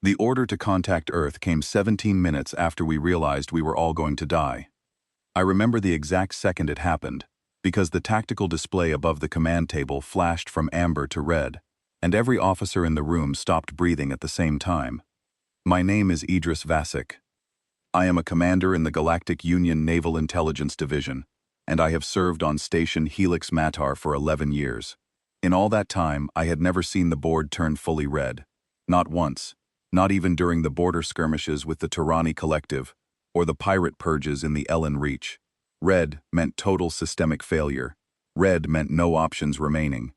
The order to contact Earth came 17 minutes after we realized we were all going to die. I remember the exact second it happened, because the tactical display above the command table flashed from amber to red, and every officer in the room stopped breathing at the same time. My name is Idris Vasek. I am a commander in the Galactic Union Naval Intelligence Division, and I have served on Station Helix Matar for 11 years. In all that time, I had never seen the board turn fully red. Not once. Not even during the border skirmishes with the Tyranny Collective, or the pirate purges in the Ellen Reach. Red meant total systemic failure. Red meant no options remaining.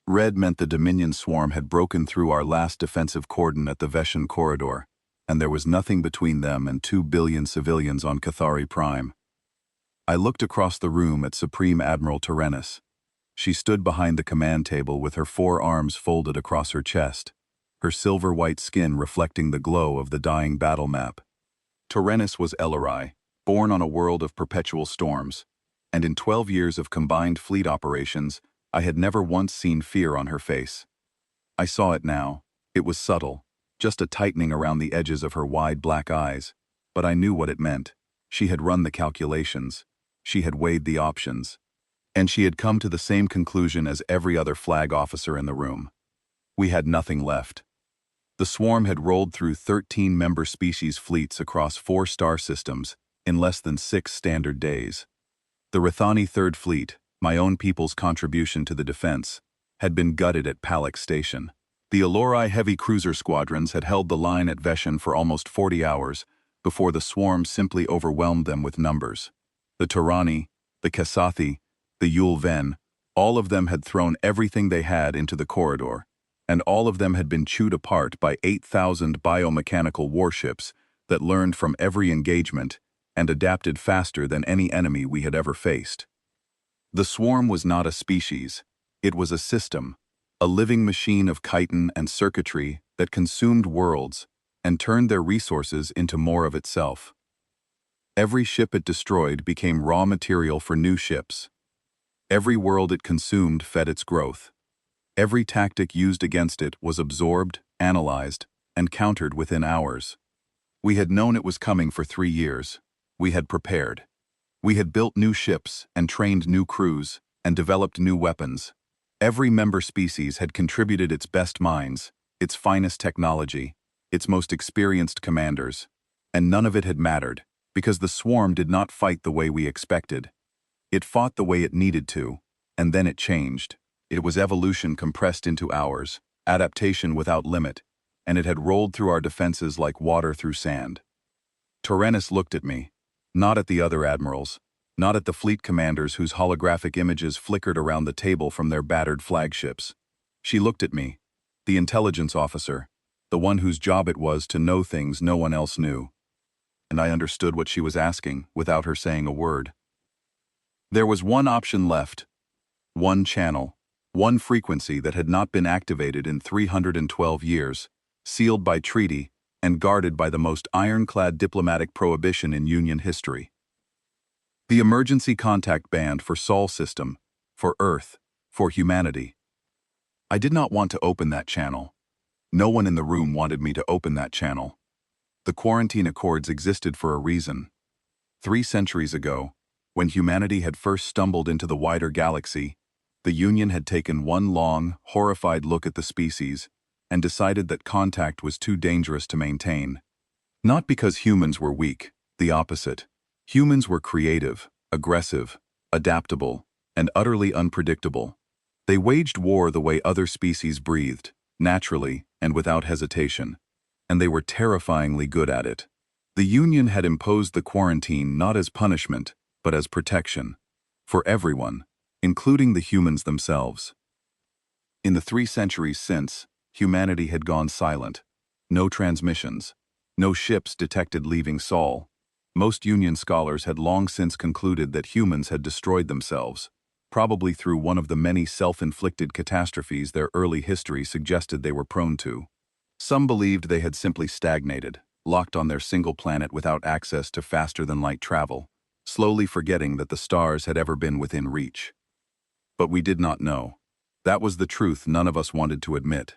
Red meant the Dominion swarm had broken through our last defensive cordon at the Veshan Corridor, and there was nothing between them and 2 billion civilians on Cathari Prime. I looked across the room at Supreme Admiral Tyrannus. She stood behind the command table with her 4 arms folded across her chest, her silver-white skin reflecting the glow of the dying battle map. Tyrannus was Ellerai, born on a world of perpetual storms, and in 12 years of combined fleet operations, I had never once seen fear on her face. I saw it now. It was subtle, just a tightening around the edges of her wide black eyes, but I knew what it meant. She had run the calculations. She had weighed the options. And she had come to the same conclusion as every other flag officer in the room. We had nothing left. The swarm had rolled through 13 member species fleets across 4 star systems in less than 6 standard days. The Rithani Third Fleet, my own people's contribution to the defense, had been gutted at Palak Station. The Alori heavy cruiser squadrons had held the line at Veshan for almost 40 hours before the swarm simply overwhelmed them with numbers. The Tyranny, the Kasathi, the Yul Ven, all of them had thrown everything they had into the corridor, and all of them had been chewed apart by 8,000 biomechanical warships that learned from every engagement and adapted faster than any enemy we had ever faced. The swarm was not a species, it was a system, a living machine of chitin and circuitry that consumed worlds and turned their resources into more of itself. Every ship it destroyed became raw material for new ships. Every world it consumed fed its growth. Every tactic used against it was absorbed, analyzed, and countered within hours. We had known it was coming for 3 years. We had prepared. We had built new ships and trained new crews and developed new weapons. Every member species had contributed its best minds, its finest technology, its most experienced commanders, and none of it had mattered because the swarm did not fight the way we expected. It fought the way it needed to, and then it changed. It was evolution compressed into hours, adaptation without limit, and it had rolled through our defenses like water through sand. Tyrannus looked at me, not at the other admirals, not at the fleet commanders whose holographic images flickered around the table from their battered flagships. She looked at me, the intelligence officer, the one whose job it was to know things no one else knew. And I understood what she was asking without her saying a word. There was one option left, one channel. One frequency that had not been activated in 312 years, sealed by treaty and guarded by the most ironclad diplomatic prohibition in Union history. The emergency contact band for Sol System, for Earth, for humanity. I did not want to open that channel. No one in the room wanted me to open that channel. The quarantine accords existed for a reason. 3 centuries ago, when humanity had first stumbled into the wider galaxy, the Union had taken one long, horrified look at the species and decided that contact was too dangerous to maintain. Not because humans were weak, the opposite. Humans were creative, aggressive, adaptable, and utterly unpredictable. They waged war the way other species breathed, naturally and without hesitation, and they were terrifyingly good at it. The Union had imposed the quarantine not as punishment, but as protection. For everyone, including the humans themselves. In the 3 centuries since, humanity had gone silent. No transmissions. No ships detected leaving Sol. Most Union scholars had long since concluded that humans had destroyed themselves, probably through one of the many self-inflicted catastrophes their early history suggested they were prone to. Some believed they had simply stagnated, locked on their single planet without access to faster-than-light travel, slowly forgetting that the stars had ever been within reach. But we did not know. That was the truth none of us wanted to admit.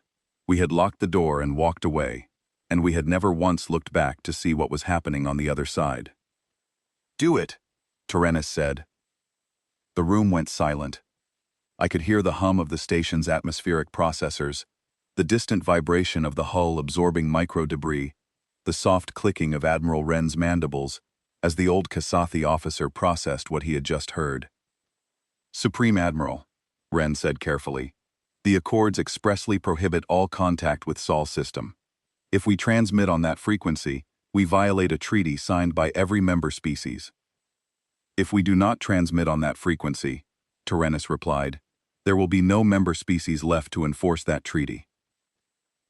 We had locked the door and walked away. and we had never once looked back to see what was happening on the other side. "Do it," Tyrannus said. The room went silent. I could hear the hum of the station's atmospheric processors, the distant vibration of the hull absorbing micro-debris, the soft clicking of Admiral Wren's mandibles as the old Kasathi officer processed what he had just heard. "Supreme Admiral," Wren said carefully, "the Accords expressly prohibit all contact with Sol system. If we transmit on that frequency, we violate a treaty signed by every member species." "If we do not transmit on that frequency," Tyrannus replied, "there will be no member species left to enforce that treaty."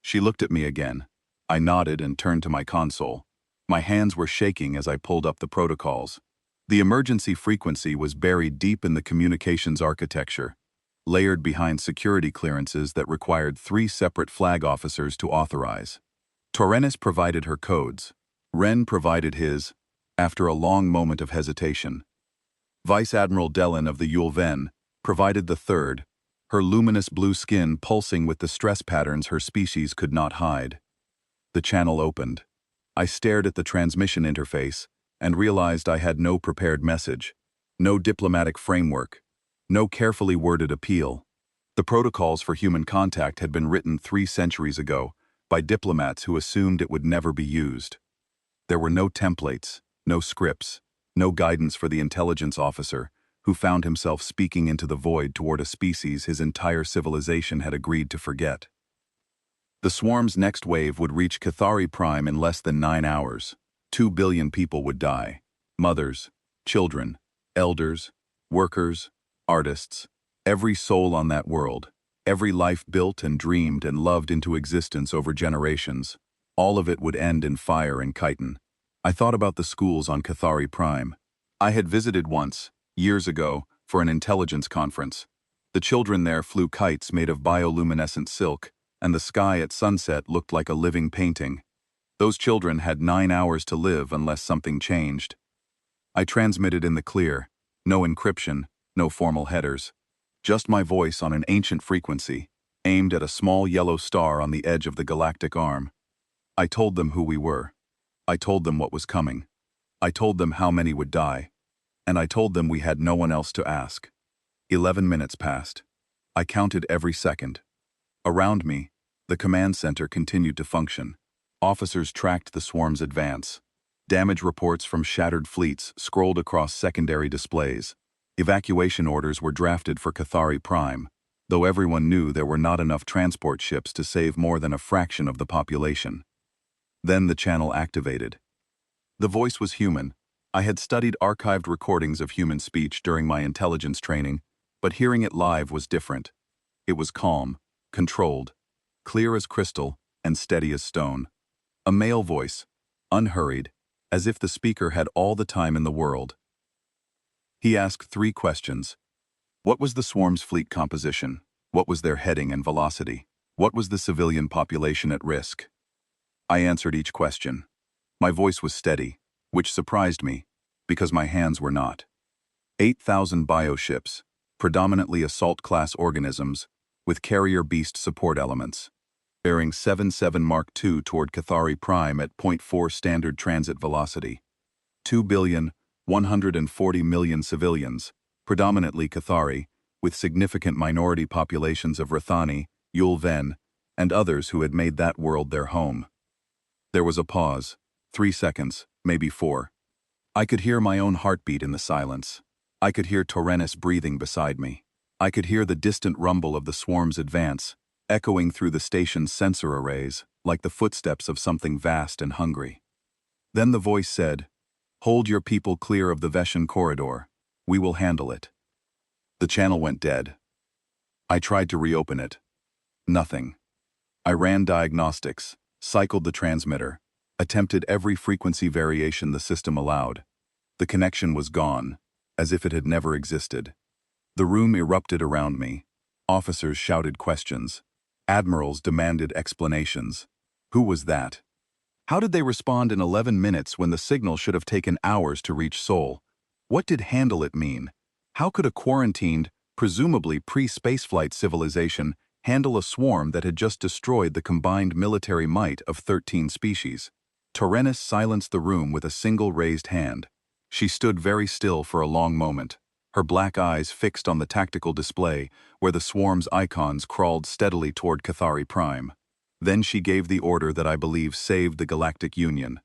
She looked at me again. I nodded and turned to my console. My hands were shaking as I pulled up the protocols. The emergency frequency was buried deep in the communications architecture, layered behind security clearances that required 3 separate flag officers to authorize. Tyrannus provided her codes. Wren provided his, after a long moment of hesitation. Vice Admiral Dellin of the Yulven provided the third, her luminous blue skin pulsing with the stress patterns her species could not hide. The channel opened. I stared at the transmission interface and realized I had no prepared message, no diplomatic framework, no carefully worded appeal. The protocols for human contact had been written 3 centuries ago by diplomats who assumed it would never be used. There were no templates, no scripts, no guidance for the intelligence officer who found himself speaking into the void toward a species his entire civilization had agreed to forget. The swarm's next wave would reach Cathari Prime in less than 9 hours. 2 billion people would die. Mothers, children, elders, workers, artists, every soul on that world, every life built and dreamed and loved into existence over generations, all of it would end in fire and chitin. I thought about the schools on Cathari Prime. I had visited once, years ago, for an intelligence conference. The children there flew kites made of bioluminescent silk, and the sky at sunset looked like a living painting. Those children had 9 hours to live unless something changed. I transmitted in the clear, no encryption, no formal headers. Just my voice on an ancient frequency, aimed at a small yellow star on the edge of the galactic arm. I told them who we were. I told them what was coming. I told them how many would die. And I told them we had no one else to ask. 11 minutes passed. I counted every second. Around me, the command center continued to function. Officers tracked the swarm's advance. Damage reports from shattered fleets scrolled across secondary displays. Evacuation orders were drafted for Cathari Prime, though everyone knew there were not enough transport ships to save more than a fraction of the population. Then the channel activated. The voice was human. I had studied archived recordings of human speech during my intelligence training, but hearing it live was different. It was calm, controlled, clear as crystal, and steady as stone. A male voice, unhurried, as if the speaker had all the time in the world. He asked 3 questions. What was the swarm's fleet composition? What was their heading and velocity? What was the civilian population at risk? I answered each question. My voice was steady, which surprised me, because my hands were not. 8,000 bioships, predominantly assault-class organisms, with carrier beast support elements, bearing 77 Mark II toward Cathari Prime at 0.4 standard transit velocity. 2,140,000,000 civilians, predominantly Cathari, with significant minority populations of Rathani, Yulven, and others who had made that world their home. There was a pause, 3 seconds, maybe 4. I could hear my own heartbeat in the silence. I could hear Tyrannus breathing beside me. I could hear the distant rumble of the swarm's advance, echoing through the station's sensor arrays, like the footsteps of something vast and hungry. Then the voice said, "Hold your people clear of the Veshan corridor. We will handle it." The channel went dead. I tried to reopen it. Nothing. I ran diagnostics, cycled the transmitter, attempted every frequency variation the system allowed. The connection was gone, as if it had never existed. The room erupted around me. Officers shouted questions. Admirals demanded explanations. Who was that? How did they respond in 11 minutes when the signal should have taken hours to reach Sol? What did handle it mean? How could a quarantined, presumably pre-spaceflight civilization handle a swarm that had just destroyed the combined military might of 13 species. Tyrannus silenced the room with a single raised hand. She stood very still for a long moment, her black eyes fixed on the tactical display where the swarm's icons crawled steadily toward Cathari Prime. Then she gave the order that I believe saved the Galactic Union.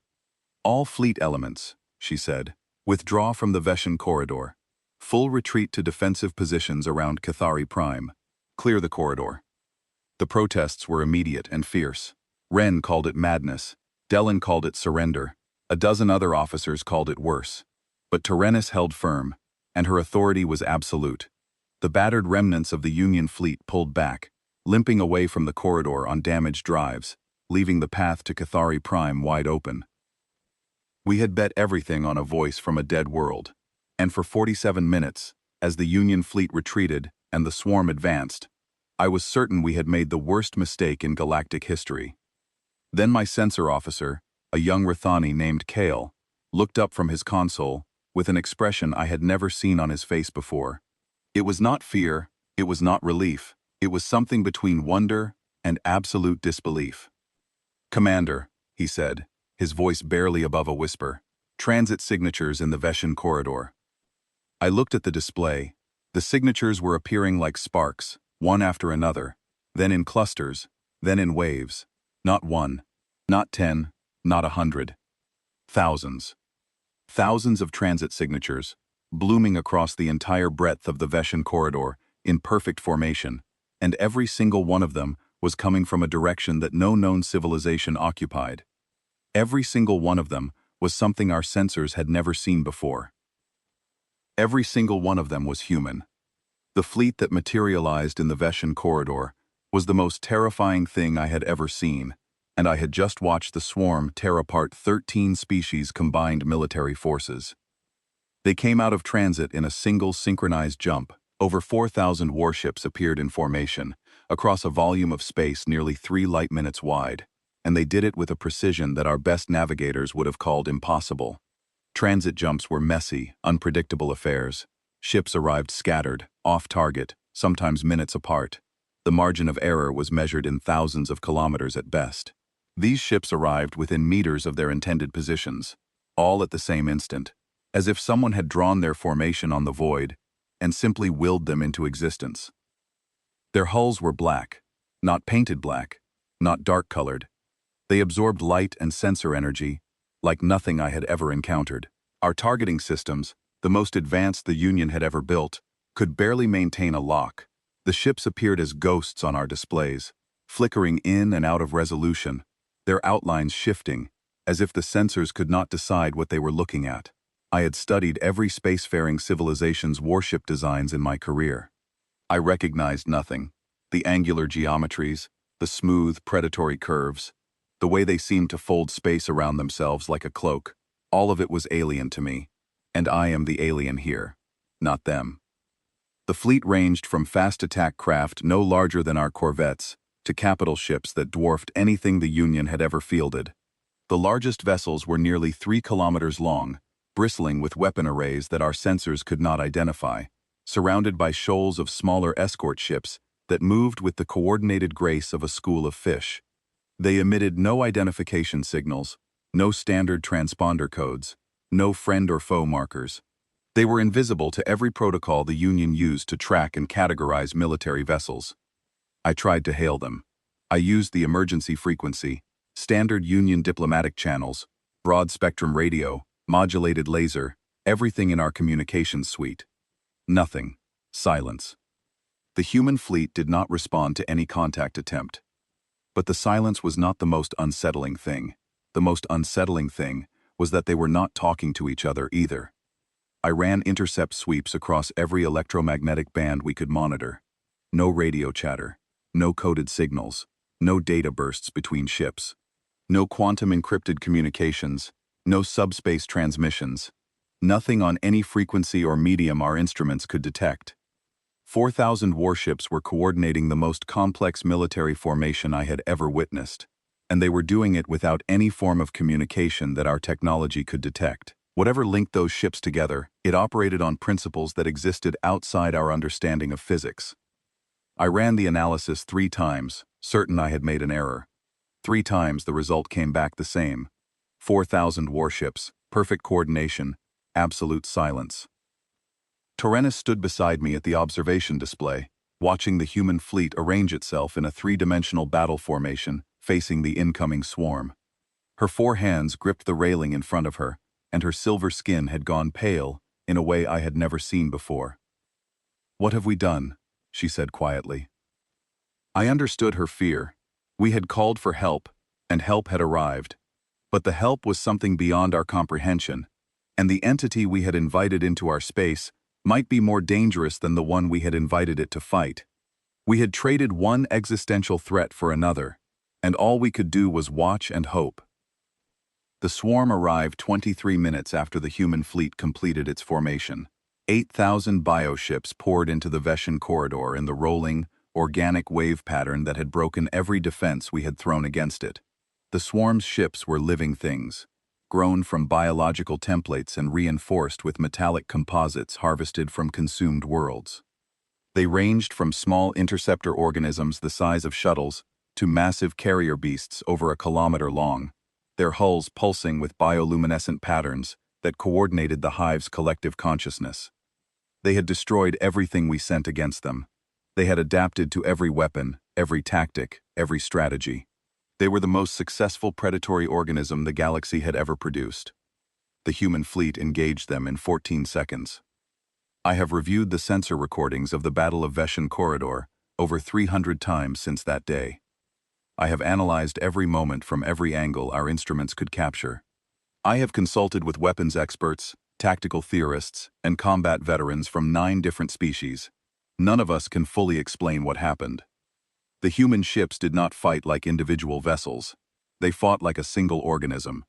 "All fleet elements," she said, "withdraw from the Veshan corridor. Full retreat to defensive positions around Cathari Prime. Clear the corridor." The protests were immediate and fierce. Wren called it madness. Dellen called it surrender. A dozen other officers called it worse. But Tyrannus held firm, and her authority was absolute. The battered remnants of the Union fleet pulled back, limping away from the corridor on damaged drives, leaving the path to Cathari Prime wide open. We had bet everything on a voice from a dead world, and for 47 minutes, as the Union fleet retreated and the swarm advanced, I was certain we had made the worst mistake in galactic history. Then my sensor officer, a young Rathani named Kale, looked up from his console with an expression I had never seen on his face before. It was not fear, it was not relief, it was something between wonder and absolute disbelief. "Commander," he said, his voice barely above a whisper, "transit signatures in the Veshan corridor." I looked at the display. The signatures were appearing like sparks, one after another, then in clusters, then in waves. Not one, not 10, not 100. Thousands. Thousands of transit signatures, blooming across the entire breadth of the Veshan corridor, in perfect formation, and every single one of them was coming from a direction that no known civilization occupied. Every single one of them was something our sensors had never seen before. Every single one of them was human. The fleet that materialized in the Veshan corridor was the most terrifying thing I had ever seen, and I had just watched the swarm tear apart 13 species' combined military forces. They came out of transit in a single synchronized jump. Over 4,000 warships appeared in formation, across a volume of space nearly 3 light minutes wide, and they did it with a precision that our best navigators would have called impossible. Transit jumps were messy, unpredictable affairs. Ships arrived scattered, off target, sometimes minutes apart. The margin of error was measured in thousands of kilometers at best. These ships arrived within meters of their intended positions, all at the same instant, as if someone had drawn their formation on the void and simply willed them into existence. Their hulls were black, not painted black, not dark-colored. They absorbed light and sensor energy like nothing I had ever encountered. Our targeting systems, the most advanced the Union had ever built, could barely maintain a lock. The ships appeared as ghosts on our displays, flickering in and out of resolution, their outlines shifting, as if the sensors could not decide what they were looking at. I had studied every spacefaring civilization's warship designs in my career. I recognized nothing. The angular geometries, the smooth, predatory curves, the way they seemed to fold space around themselves like a cloak, all of it was alien to me. And I am the alien here, not them. The fleet ranged from fast attack craft no larger than our corvettes to capital ships that dwarfed anything the Union had ever fielded. The largest vessels were nearly 3 kilometers long, bristling with weapon arrays that our sensors could not identify, surrounded by shoals of smaller escort ships that moved with the coordinated grace of a school of fish. They emitted no identification signals, no standard transponder codes, no friend or foe markers. They were invisible to every protocol the Union used to track and categorize military vessels. I tried to hail them. I used the emergency frequency, standard Union diplomatic channels, broad-spectrum radio, modulated laser, everything in our communications suite. Nothing. Silence. The human fleet did not respond to any contact attempt. But the silence was not the most unsettling thing. The most unsettling thing was that they were not talking to each other either. I ran intercept sweeps across every electromagnetic band we could monitor. No radio chatter, no coded signals, no data bursts between ships, no quantum encrypted communications, no subspace transmissions, nothing on any frequency or medium our instruments could detect. 4,000 warships were coordinating the most complex military formation I had ever witnessed, and they were doing it without any form of communication that our technology could detect. Whatever linked those ships together, it operated on principles that existed outside our understanding of physics. I ran the analysis 3 times, certain I had made an error. 3 times the result came back the same. 4,000 warships, perfect coordination, absolute silence. Tyrannus stood beside me at the observation display, watching the human fleet arrange itself in a 3-dimensional battle formation facing the incoming swarm. Her 4 hands gripped the railing in front of her, and her silver skin had gone pale in a way I had never seen before. "What have we done?" she said quietly. I understood her fear. We had called for help, and help had arrived. But the help was something beyond our comprehension, and the entity we had invited into our space might be more dangerous than the one we had invited it to fight. We had traded one existential threat for another, and all we could do was watch and hope. The swarm arrived 23 minutes after the human fleet completed its formation. 8,000 bioships poured into the Veshan corridor in the rolling, organic wave pattern that had broken every defense we had thrown against it. The swarm's ships were living things, grown from biological templates and reinforced with metallic composites harvested from consumed worlds. They ranged from small interceptor organisms the size of shuttles to massive carrier beasts over a kilometer long, their hulls pulsing with bioluminescent patterns that coordinated the hive's collective consciousness. They had destroyed everything we sent against them. They had adapted to every weapon, every tactic, every strategy. They were the most successful predatory organism the galaxy had ever produced. The human fleet engaged them in 14 seconds. I have reviewed the sensor recordings of the Battle of Veshan Corridor over 300 times since that day. I have analyzed every moment from every angle our instruments could capture. I have consulted with weapons experts, tactical theorists, and combat veterans from 9 different species. None of us can fully explain what happened. The human ships did not fight like individual vessels. They fought like a single organism.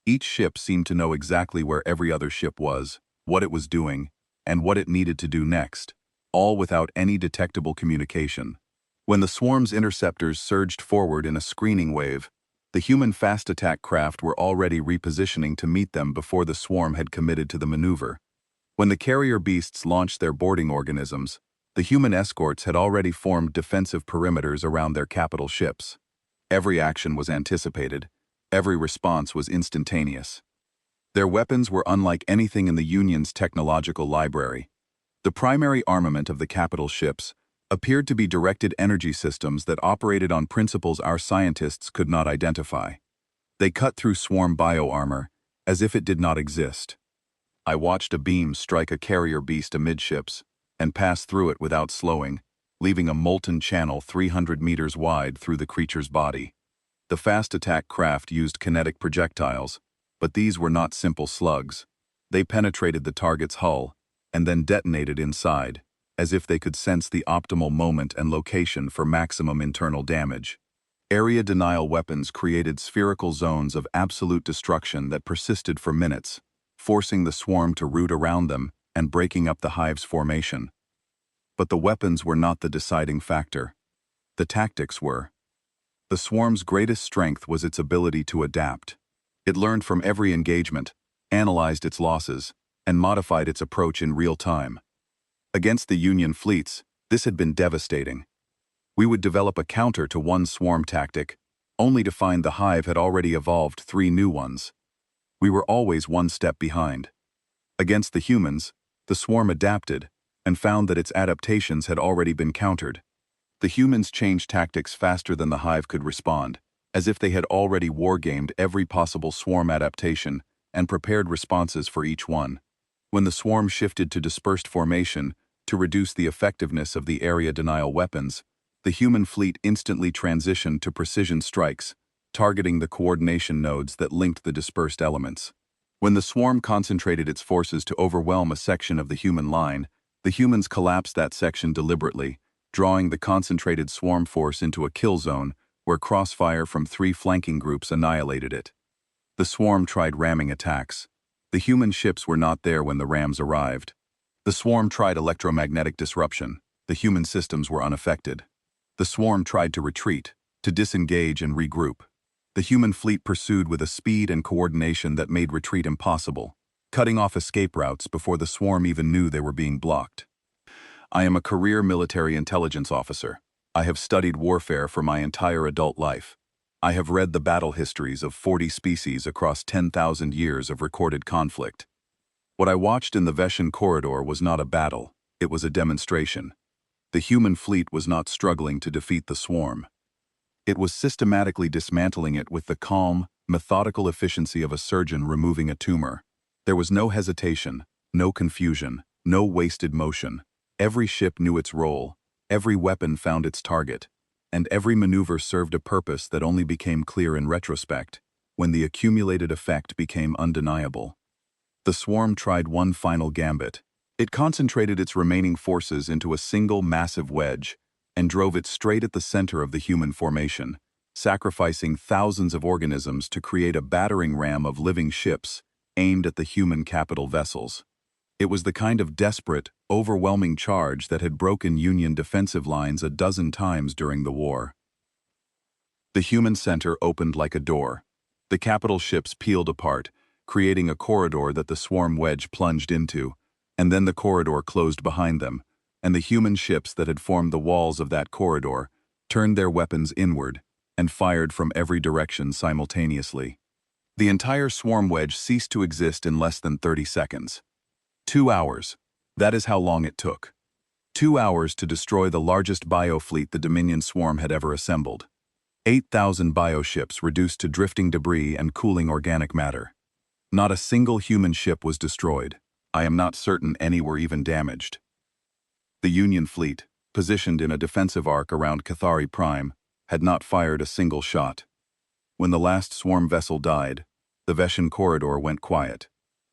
Each ship seemed to know exactly where every other ship was, what it was doing, and what it needed to do next, all without any detectable communication. When the swarm's interceptors surged forward in a screening wave, the human fast attack craft were already repositioning to meet them before the swarm had committed to the maneuver. When the carrier beasts launched their boarding organisms, the human escorts had already formed defensive perimeters around their capital ships. Every action was anticipated. Every response was instantaneous. Their weapons were unlike anything in the Union's technological library. The primary armament of the capital ships appeared to be directed energy systems that operated on principles our scientists could not identify. They cut through swarm bioarmor as if it did not exist. I watched a beam strike a carrier beast amidships and pass through it without slowing, leaving a molten channel 300 meters wide through the creature's body. The fast attack craft used kinetic projectiles, but these were not simple slugs. They penetrated the target's hull and then detonated inside, as if they could sense the optimal moment and location for maximum internal damage. Area denial weapons created spherical zones of absolute destruction that persisted for minutes, forcing the swarm to root around them and breaking up the hive's formation. But the weapons were not the deciding factor. The tactics were. The swarm's greatest strength was its ability to adapt. It learned from every engagement, analyzed its losses, and modified its approach in real time. Against the Union fleets, this had been devastating. We would develop a counter to one swarm tactic, only to find the hive had already evolved 3 new ones. We were always one step behind. Against the humans, the swarm adapted and found that its adaptations had already been countered. The humans changed tactics faster than the hive could respond, as if they had already wargamed every possible swarm adaptation and prepared responses for each one. When the swarm shifted to dispersed formation to reduce the effectiveness of the area denial weapons, the human fleet instantly transitioned to precision strikes, targeting the coordination nodes that linked the dispersed elements. When the swarm concentrated its forces to overwhelm a section of the human line, the humans collapsed that section deliberately, drawing the concentrated swarm force into a kill zone where crossfire from 3 flanking groups annihilated it. The swarm tried ramming attacks. The human ships were not there when the rams arrived. The swarm tried electromagnetic disruption. The human systems were unaffected. The swarm tried to retreat, to disengage and regroup. The human fleet pursued with a speed and coordination that made retreat impossible, cutting off escape routes before the swarm even knew they were being blocked. I am a career military intelligence officer. I have studied warfare for my entire adult life. I have read the battle histories of 40 species across 10,000 years of recorded conflict. What I watched in the Veshan corridor was not a battle, it was a demonstration. The human fleet was not struggling to defeat the swarm. It was systematically dismantling it with the calm, methodical efficiency of a surgeon removing a tumor. There was no hesitation, no confusion, no wasted motion. Every ship knew its role, every weapon found its target, and every maneuver served a purpose that only became clear in retrospect, when the accumulated effect became undeniable. The swarm tried one final gambit. It concentrated its remaining forces into a single massive wedge and drove it straight at the center of the human formation, sacrificing thousands of organisms to create a battering ram of living ships aimed at the human capital vessels. It was the kind of desperate, overwhelming charge that had broken Union defensive lines a dozen times during the war. The human center opened like a door. The capital ships peeled apart, creating a corridor that the swarm wedge plunged into, and then the corridor closed behind them, and the human ships that had formed the walls of that corridor turned their weapons inward and fired from every direction simultaneously. The entire swarm wedge ceased to exist in less than 30 seconds. 2 hours. That is how long it took. 2 hours to destroy the largest biofleet the Dominion swarm had ever assembled. 8,000 bioships reduced to drifting debris and cooling organic matter. Not a single human ship was destroyed. I am not certain any were even damaged. The Union fleet, positioned in a defensive arc around Cathari Prime, had not fired a single shot. When the last swarm vessel died, the Veshan corridor went quiet.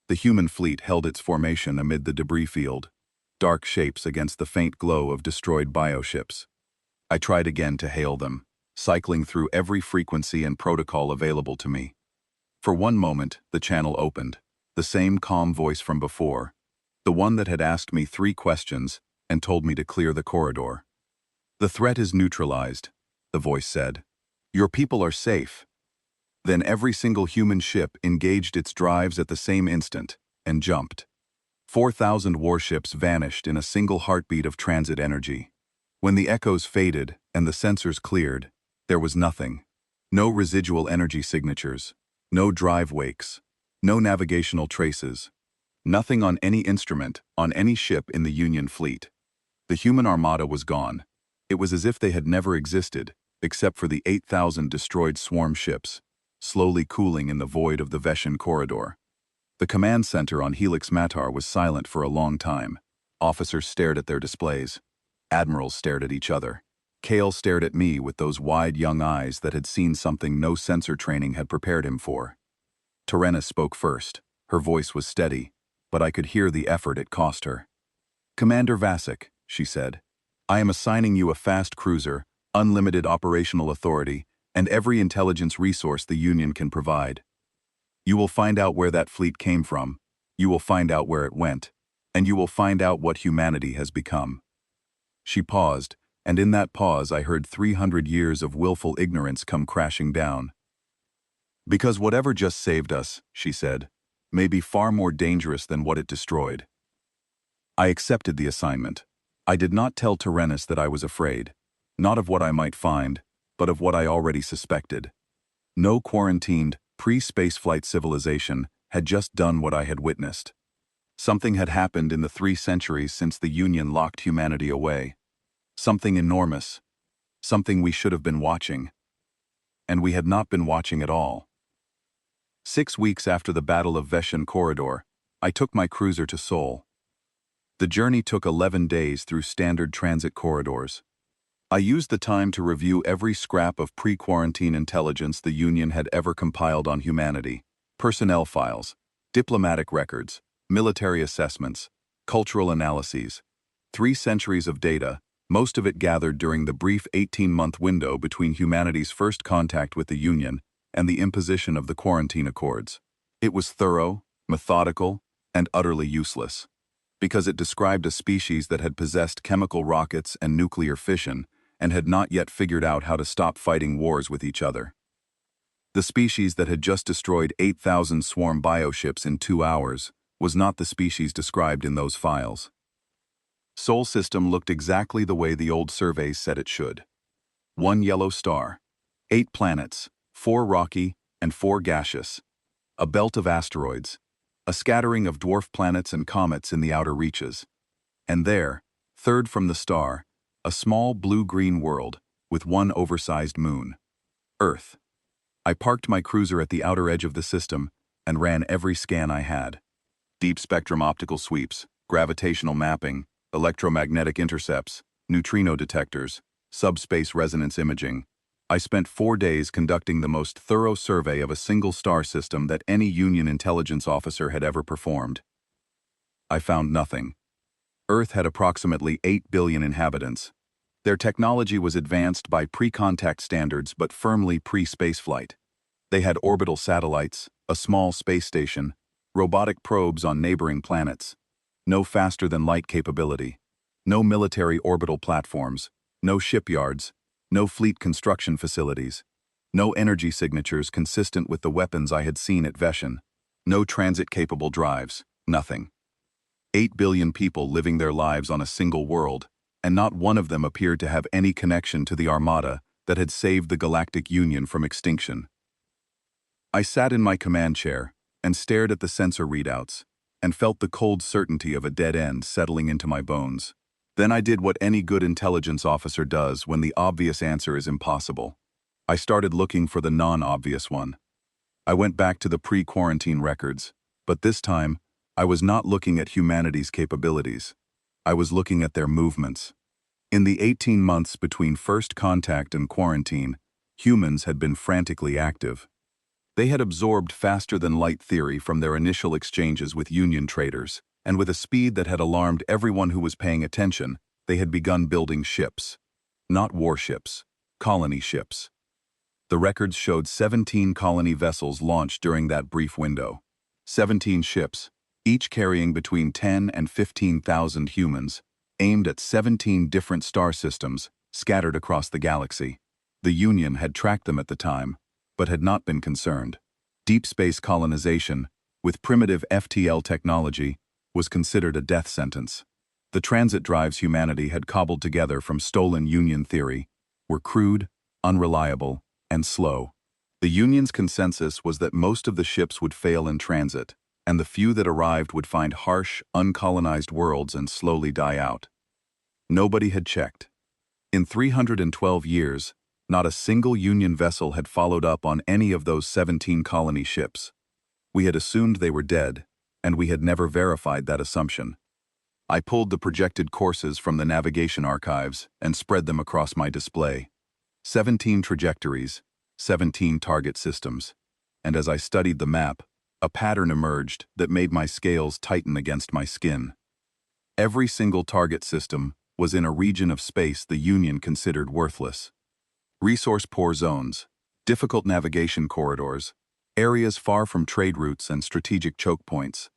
The human fleet held its formation amid the debris field, dark shapes against the faint glow of destroyed bioships. I tried again to hail them, cycling through every frequency and protocol available to me. For one moment, the channel opened, the same calm voice from before, the one that had asked me 3 questions and told me to clear the corridor. "The threat is neutralized," the voice said. "Your people are safe." Then every single human ship engaged its drives at the same instant and jumped. 4,000 warships vanished in a single heartbeat of transit energy. When the echoes faded and the sensors cleared, there was nothing. No residual energy signatures, no drive wakes, no navigational traces. Nothing on any instrument, on any ship in the Union fleet. The human armada was gone. It was as if they had never existed, except for the 8,000 destroyed swarm ships, slowly cooling in the void of the Veshan corridor. The command center on Helix Matar was silent for a long time. Officers stared at their displays. Admirals stared at each other. Kale stared at me with those wide young eyes that had seen something no sensor training had prepared him for. Terenas spoke first. Her voice was steady, but I could hear the effort it cost her. "Commander Vasek," she said, "I am assigning you a fast cruiser, unlimited operational authority, and every intelligence resource the Union can provide. You will find out where that fleet came from, you will find out where it went, and you will find out what humanity has become." She paused, and in that pause I heard 300 years of willful ignorance come crashing down. "Because whatever just saved us," she said, "may be far more dangerous than what it destroyed." I accepted the assignment. I did not tell Terenas that I was afraid, not of what I might find, but of what I already suspected. No quarantined, pre-spaceflight civilization had just done what I had witnessed. Something had happened in the 3 centuries since the Union locked humanity away. Something enormous. Something we should have been watching. And we had not been watching at all. 6 weeks after the Battle of Veshan Corridor, I took my cruiser to Seoul. The journey took 11 days through standard transit corridors. I used the time to review every scrap of pre-quarantine intelligence the Union had ever compiled on humanity: personnel files, diplomatic records, military assessments, cultural analyses. 3 centuries of data, most of it gathered during the brief 18-month window between humanity's first contact with the Union and the imposition of the Quarantine Accords. It was thorough, methodical, and utterly useless, because it described a species that had possessed chemical rockets and nuclear fission and had not yet figured out how to stop fighting wars with each other. The species that had just destroyed 8,000 swarm bioships in 2 hours was not the species described in those files. Sol system looked exactly the way the old surveys said it should. One yellow star, 8 planets, 4 rocky and 4 gaseous, a belt of asteroids, a scattering of dwarf planets and comets in the outer reaches, and there, third from the star, a small blue-green world with one oversized moon, Earth. I parked my cruiser at the outer edge of the system and ran every scan I had. Deep spectrum optical sweeps, gravitational mapping, electromagnetic intercepts, neutrino detectors, subspace resonance imaging. I spent 4 days conducting the most thorough survey of a single star system that any Union intelligence officer had ever performed. I found nothing. Earth had approximately 8 billion inhabitants. Their technology was advanced by pre-contact standards but firmly pre-spaceflight. They had orbital satellites, a small space station, robotic probes on neighboring planets, no faster-than-light capability, no military orbital platforms, no shipyards, no fleet construction facilities, no energy signatures consistent with the weapons I had seen at Veshen, no transit-capable drives, nothing. 8 billion people living their lives on a single world, and not one of them appeared to have any connection to the Armada that had saved the Galactic Union from extinction. I sat in my command chair and stared at the sensor readouts and felt the cold certainty of a dead end settling into my bones. Then I did what any good intelligence officer does when the obvious answer is impossible. I started looking for the non-obvious one. I went back to the pre-quarantine records, but this time, I was not looking at humanity's capabilities. I was looking at their movements. In the 18 months between first contact and quarantine, humans had been frantically active. They had absorbed faster-than-light theory from their initial exchanges with Union traders, and with a speed that had alarmed everyone who was paying attention, they had begun building ships. Not warships, colony ships. The records showed 17 colony vessels launched during that brief window. 17 ships, each carrying between 10 and 15,000 humans, aimed at 17 different star systems scattered across the galaxy. The Union had tracked them at the time, but had not been concerned. Deep space colonization, with primitive FTL technology, was considered a death sentence. The transit drives humanity had cobbled together from stolen Union theory were crude, unreliable, and slow. The Union's consensus was that most of the ships would fail in transit, and the few that arrived would find harsh, uncolonized worlds and slowly die out. Nobody had checked. In 312 years, not a single Union vessel had followed up on any of those 17 colony ships. We had assumed they were dead, and we had never verified that assumption. I pulled the projected courses from the navigation archives and spread them across my display. 17 trajectories, 17 target systems, and as I studied the map, a pattern emerged that made my scales tighten against my skin. Every single target system was in a region of space the Union considered worthless. Resource-poor zones, difficult navigation corridors, areas far from trade routes and strategic choke points.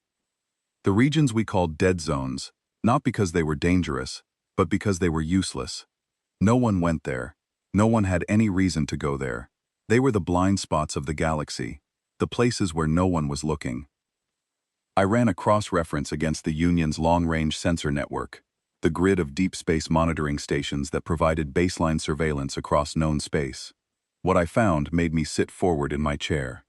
The regions we called dead zones, not because they were dangerous, but because they were useless. No one went there. No one had any reason to go there. They were the blind spots of the galaxy, the places where no one was looking. I ran a cross-reference against the Union's long-range sensor network, the grid of deep space monitoring stations that provided baseline surveillance across known space. What I found made me sit forward in my chair.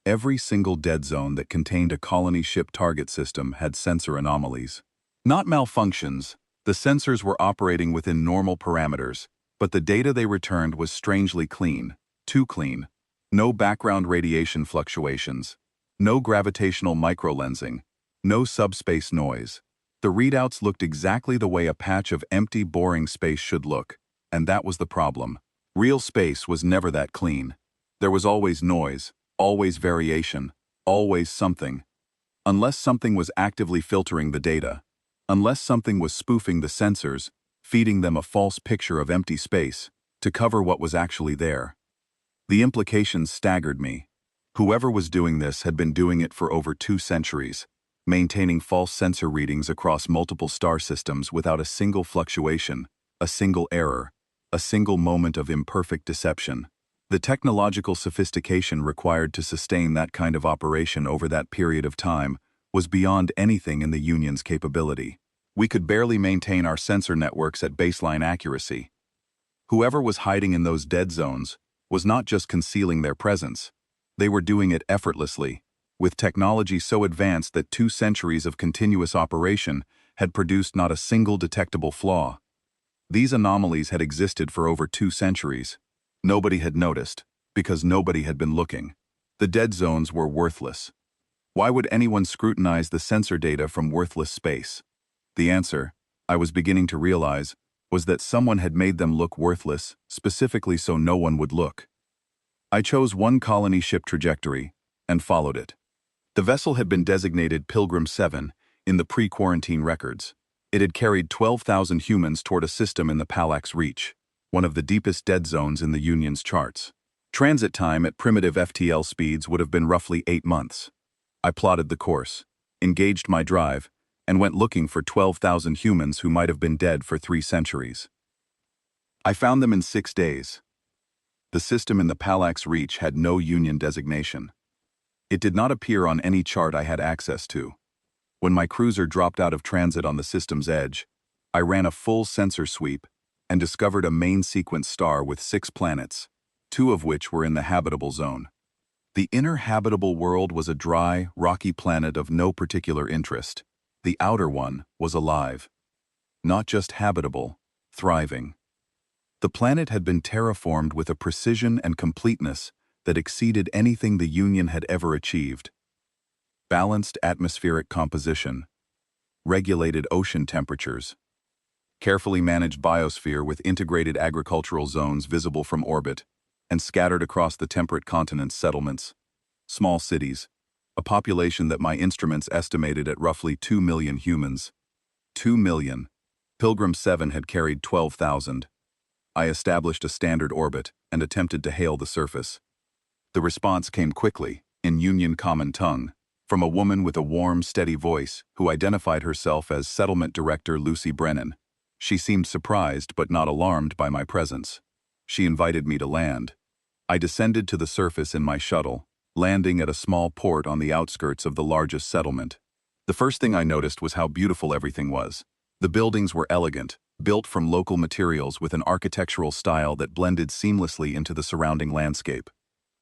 Every single dead zone that contained a colony ship target system had sensor anomalies. Not malfunctions, the sensors were operating within normal parameters, but the data they returned was strangely clean, too clean. No background radiation fluctuations, no gravitational microlensing, no subspace noise. The readouts looked exactly the way a patch of empty, boring space should look, and that was the problem. Real space was never that clean. There was always noise, always variation, always something. Unless something was actively filtering the data, unless something was spoofing the sensors, feeding them a false picture of empty space, to cover what was actually there. The implications staggered me. Whoever was doing this had been doing it for over 2 centuries, maintaining false sensor readings across multiple star systems without a single fluctuation, a single error, a single moment of imperfect deception. The technological sophistication required to sustain that kind of operation over that period of time was beyond anything in the Union's capability. We could barely maintain our sensor networks at baseline accuracy. Whoever was hiding in those dead zones was not just concealing their presence. They were doing it effortlessly, with technology so advanced that 2 centuries of continuous operation had produced not a single detectable flaw. These anomalies had existed for over 2 centuries. Nobody had noticed, because nobody had been looking. The dead zones were worthless. Why would anyone scrutinize the sensor data from worthless space? The answer, I was beginning to realize, was that someone had made them look worthless, specifically so no one would look. I chose one colony ship trajectory and followed it. The vessel had been designated Pilgrim 7 in the pre-quarantine records. It had carried 12,000 humans toward a system in the Palax Reach, one of the deepest dead zones in the Union's charts. Transit time at primitive FTL speeds would have been roughly 8 months. I plotted the course, engaged my drive, and went looking for 12,000 humans who might have been dead for 3 centuries. I found them in 6 days. The system in the Palax Reach had no Union designation. It did not appear on any chart I had access to. When my cruiser dropped out of transit on the system's edge, I ran a full sensor sweep and discovered a main sequence star with 6 planets, 2 of which were in the habitable zone. The inner habitable world was a dry, rocky planet of no particular interest. The outer one was alive. Not just habitable, thriving. The planet had been terraformed with a precision and completeness that exceeded anything the Union had ever achieved. Balanced atmospheric composition, regulated ocean temperatures, carefully managed biosphere with integrated agricultural zones visible from orbit, and scattered across the temperate continent's settlements, small cities, a population that my instruments estimated at roughly 2 million humans. 2 million. Pilgrim 7 had carried 12,000. I established a standard orbit and attempted to hail the surface. The response came quickly, in Union common tongue, from a woman with a warm, steady voice who identified herself as Settlement Director Lucy Brennan. She seemed surprised but not alarmed by my presence. She invited me to land. I descended to the surface in my shuttle, landing at a small port on the outskirts of the largest settlement. The first thing I noticed was how beautiful everything was. The buildings were elegant, built from local materials with an architectural style that blended seamlessly into the surrounding landscape.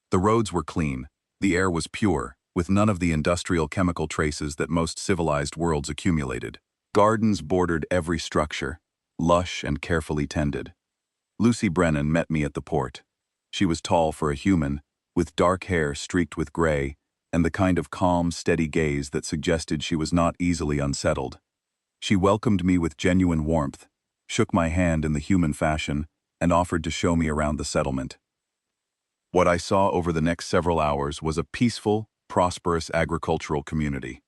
The roads were clean, the air was pure, with none of the industrial chemical traces that most civilized worlds accumulated. Gardens bordered every structure, lush and carefully tended. Lucy Brennan met me at the port. She was tall for a human, with dark hair streaked with gray, and the kind of calm, steady gaze that suggested she was not easily unsettled. She welcomed me with genuine warmth, shook my hand in the human fashion, and offered to show me around the settlement. What I saw over the next several hours was a peaceful, prosperous agricultural community.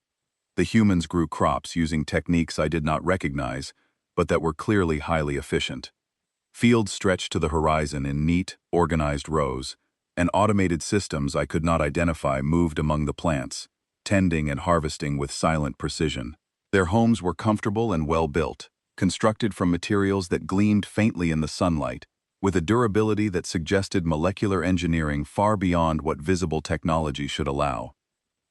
The humans grew crops using techniques I did not recognize, but that were clearly highly efficient. Fields stretched to the horizon in neat, organized rows, and automated systems I could not identify moved among the plants, tending and harvesting with silent precision. Their homes were comfortable and well-built, constructed from materials that gleamed faintly in the sunlight, with a durability that suggested molecular engineering far beyond what visible technology should allow.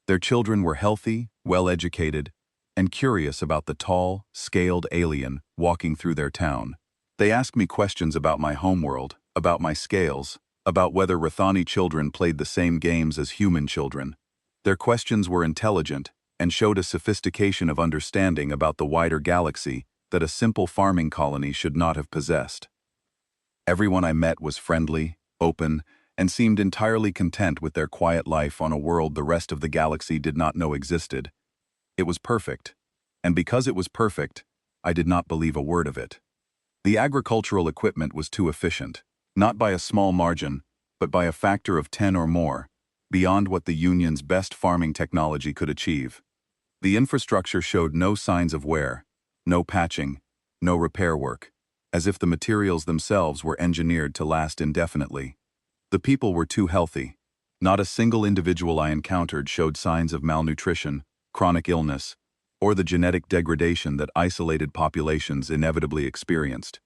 Their children were healthy, well-educated, and curious about the tall, scaled alien walking through their town. They asked me questions about my homeworld, about my scales, about whether Rathani children played the same games as human children. Their questions were intelligent and showed a sophistication of understanding about the wider galaxy that a simple farming colony should not have possessed. Everyone I met was friendly, open, and seemed entirely content with their quiet life on a world the rest of the galaxy did not know existed. It was perfect, and because it was perfect, I did not believe a word of it. The agricultural equipment was too efficient, not by a small margin, but by a factor of 10 or more, beyond what the Union's best farming technology could achieve. The infrastructure showed no signs of wear, no patching, no repair work, as if the materials themselves were engineered to last indefinitely. The people were too healthy. Not a single individual I encountered showed signs of malnutrition, chronic illness, or the genetic degradation that isolated populations inevitably experienced.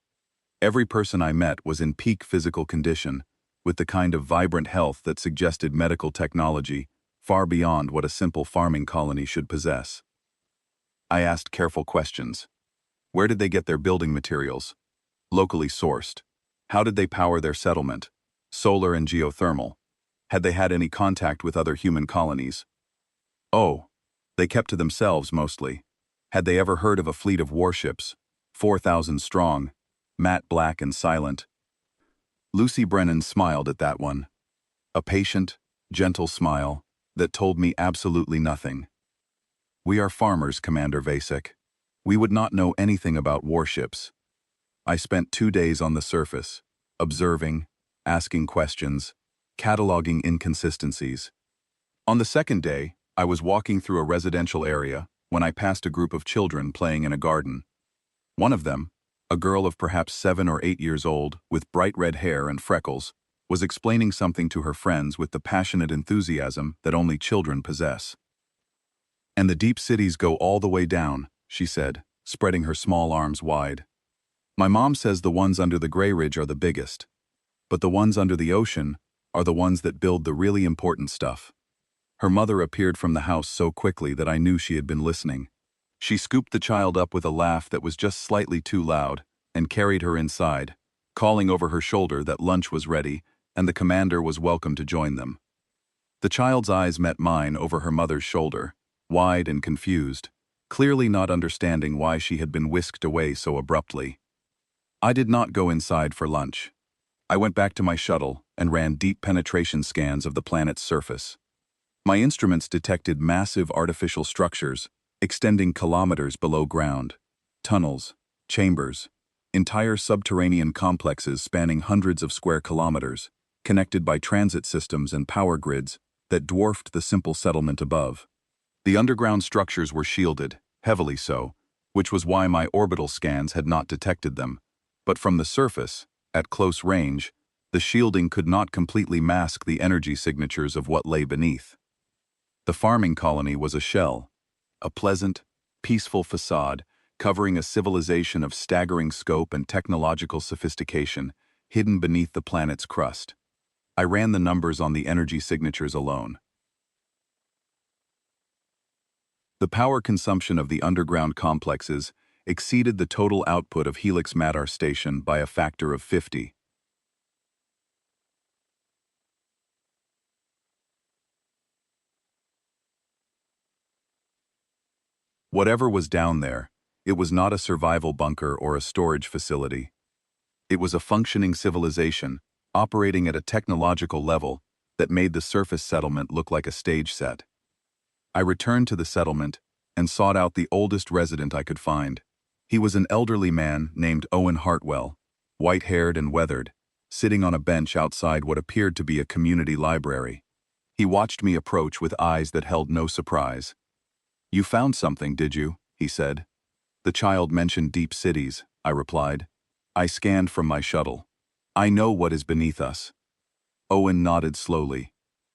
Every person I met was in peak physical condition, with the kind of vibrant health that suggested medical technology far beyond what a simple farming colony should possess. I asked careful questions. Where did they get their building materials? Locally sourced. How did they power their settlement? Solar and geothermal. Had they had any contact with other human colonies? Oh, they kept to themselves mostly. Had they ever heard of a fleet of warships, 4,000 strong, matte black and silent? Lucy Brennan smiled at that one. A patient, gentle smile that told me absolutely nothing. We are farmers, Commander Vasek. We would not know anything about warships. I spent 2 days on the surface, observing, asking questions, cataloging inconsistencies. On the second day, I was walking through a residential area when I passed a group of children playing in a garden. One of them, a girl of perhaps 7 or 8 years old with bright red hair and freckles, was explaining something to her friends with the passionate enthusiasm that only children possess. And the deep cities go all the way down, she said, spreading her small arms wide. My mom says the ones under the Gray Ridge are the biggest, but the ones under the ocean are the ones that build the really important stuff. Her mother appeared from the house so quickly that I knew she had been listening. She scooped the child up with a laugh that was just slightly too loud and carried her inside, calling over her shoulder that lunch was ready and the commander was welcome to join them. The child's eyes met mine over her mother's shoulder, wide and confused, clearly not understanding why she had been whisked away so abruptly. I did not go inside for lunch. I went back to my shuttle and ran deep penetration scans of the planet's surface. My instruments detected massive artificial structures extending kilometers below ground, tunnels, chambers, entire subterranean complexes spanning hundreds of square kilometers, connected by transit systems and power grids that dwarfed the simple settlement above. The underground structures were shielded, heavily so, which was why my orbital scans had not detected them. But from the surface, at close range, the shielding could not completely mask the energy signatures of what lay beneath. The farming colony was a shell, a pleasant, peaceful facade covering a civilization of staggering scope and technological sophistication hidden beneath the planet's crust. I ran the numbers on the energy signatures alone. The power consumption of the underground complexes exceeded the total output of Helix Madar Station by a factor of 50. Whatever was down there, it was not a survival bunker or a storage facility. It was a functioning civilization, operating at a technological level that made the surface settlement look like a stage set. I returned to the settlement and sought out the oldest resident I could find. He was an elderly man named Owen Hartwell, white-haired and weathered, sitting on a bench outside what appeared to be a community library. He watched me approach with eyes that held no surprise. "You found something, did you?" he said. "The child mentioned deep cities," I replied. I scanned from my shuttle. "I know what is beneath us." Owen nodded slowly.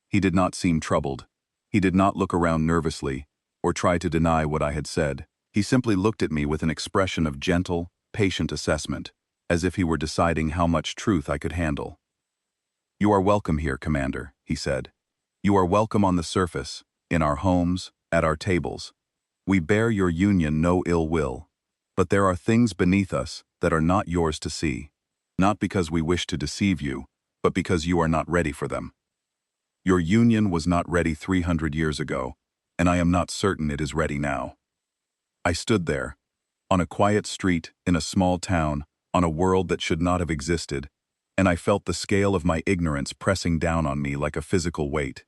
He did not seem troubled. He did not look around nervously or try to deny what I had said. He simply looked at me with an expression of gentle, patient assessment, as if he were deciding how much truth I could handle. "You are welcome here, Commander," he said. "You are welcome on the surface, in our homes, at our tables. We bear your union no ill will, but there are things beneath us that are not yours to see, not because we wish to deceive you, but because you are not ready for them. Your union was not ready 300 years ago, and I am not certain it is ready now." I stood there, on a quiet street in a small town, on a world that should not have existed, and I felt the scale of my ignorance pressing down on me like a physical weight.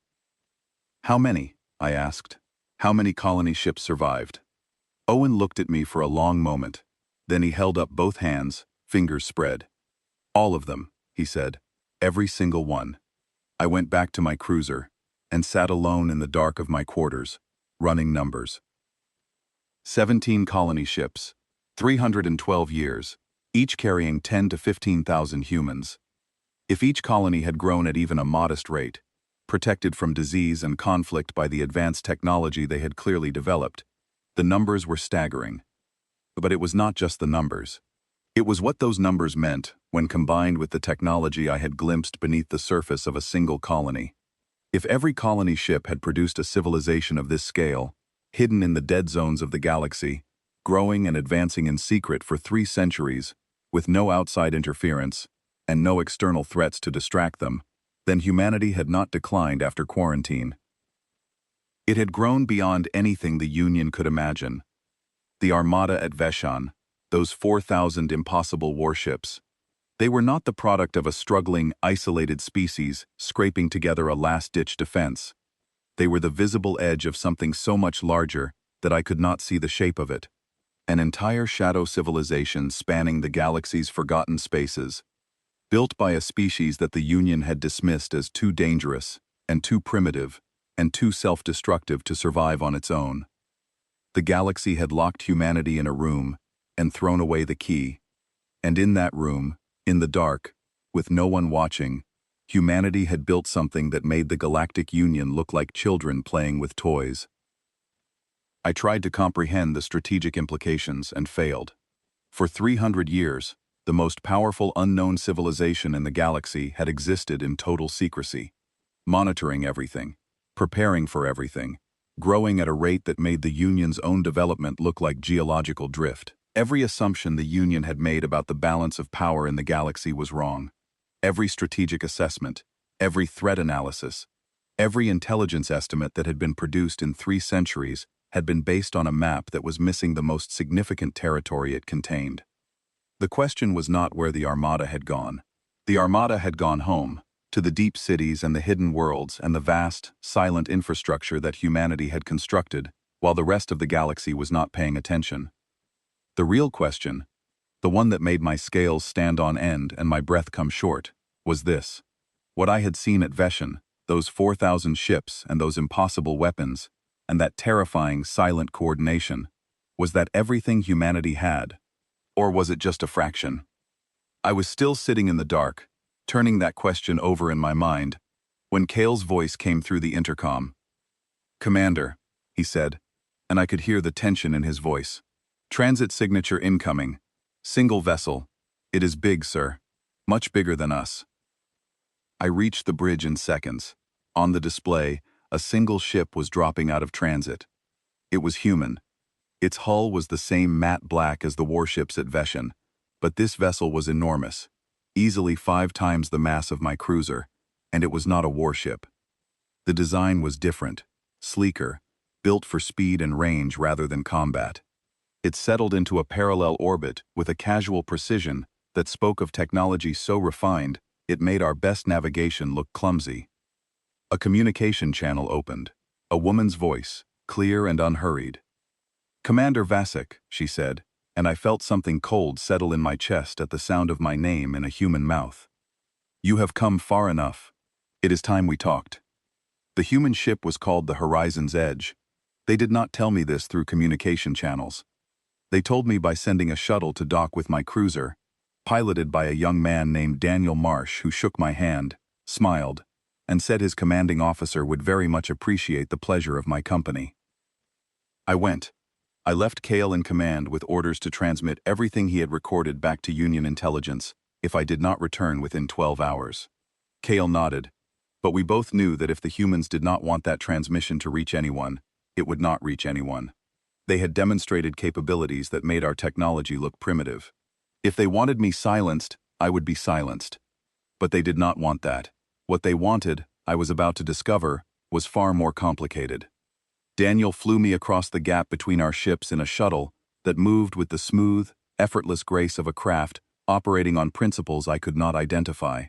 "How many?" I asked. "How many colony ships survived?" Owen looked at me for a long moment. Then he held up both hands, fingers spread. "All of them," he said. "Every single one." I went back to my cruiser and sat alone in the dark of my quarters, running numbers. 17 colony ships, 312 years, each carrying 10 to 15,000 humans. If each colony had grown at even a modest rate, protected from disease and conflict by the advanced technology they had clearly developed, the numbers were staggering. But it was not just the numbers. It was what those numbers meant when combined with the technology I had glimpsed beneath the surface of a single colony. If every colony ship had produced a civilization of this scale, hidden in the dead zones of the galaxy, growing and advancing in secret for 3 centuries, with no outside interference and no external threats to distract them, then humanity had not declined after quarantine. It had grown beyond anything the Union could imagine. The Armada at Veshan, those 4,000 impossible warships, they were not the product of a struggling, isolated species scraping together a last-ditch defense. They were the visible edge of something so much larger that I could not see the shape of it. An entire shadow civilization spanning the galaxy's forgotten spaces, built by a species that the Union had dismissed as too dangerous and too primitive and too self-destructive to survive on its own. The galaxy had locked humanity in a room and thrown away the key. And in that room, in the dark, with no one watching, humanity had built something that made the Galactic Union look like children playing with toys. I tried to comprehend the strategic implications and failed. For 300 years, the most powerful unknown civilization in the galaxy had existed in total secrecy, monitoring everything, preparing for everything, growing at a rate that made the Union's own development look like geological drift. Every assumption the Union had made about the balance of power in the galaxy was wrong. Every strategic assessment, every threat analysis, every intelligence estimate that had been produced in 3 centuries had been based on a map that was missing the most significant territory it contained. The question was not where the Armada had gone. The Armada had gone home, to the deep cities and the hidden worlds and the vast, silent infrastructure that humanity had constructed, while the rest of the galaxy was not paying attention. The real question, the one that made my scales stand on end and my breath come short, was this. What I had seen at Veshan, those 4,000 ships and those impossible weapons, and that terrifying, silent coordination, was that everything humanity had? Or was it just a fraction? I was still sitting in the dark, turning that question over in my mind, when Kale's voice came through the intercom. "Commander," he said, and I could hear the tension in his voice. "Transit signature incoming. Single vessel. It is big, sir. Much bigger than us." I reached the bridge in seconds. On the display, a single ship was dropping out of transit. It was human. Its hull was the same matte black as the warships at Veshan, but this vessel was enormous, easily 5 times the mass of my cruiser, and it was not a warship. The design was different, sleeker, built for speed and range rather than combat. It settled into a parallel orbit with a casual precision that spoke of technology so refined it made our best navigation look clumsy. A communication channel opened, a woman's voice, clear and unhurried. "Commander Vasek," she said, and I felt something cold settle in my chest at the sound of my name in a human mouth. "You have come far enough. It is time we talked." The human ship was called the Horizon's Edge. They did not tell me this through communication channels. They told me by sending a shuttle to dock with my cruiser, piloted by a young man named Daniel Marsh who shook my hand, smiled, and said his commanding officer would very much appreciate the pleasure of my company. I went. I left Kale in command with orders to transmit everything he had recorded back to Union intelligence if I did not return within 12 hours. Kale nodded, but we both knew that if the humans did not want that transmission to reach anyone, it would not reach anyone. They had demonstrated capabilities that made our technology look primitive. If they wanted me silenced, I would be silenced. But they did not want that. What they wanted, I was about to discover, was far more complicated. Daniel flew me across the gap between our ships in a shuttle that moved with the smooth, effortless grace of a craft operating on principles I could not identify.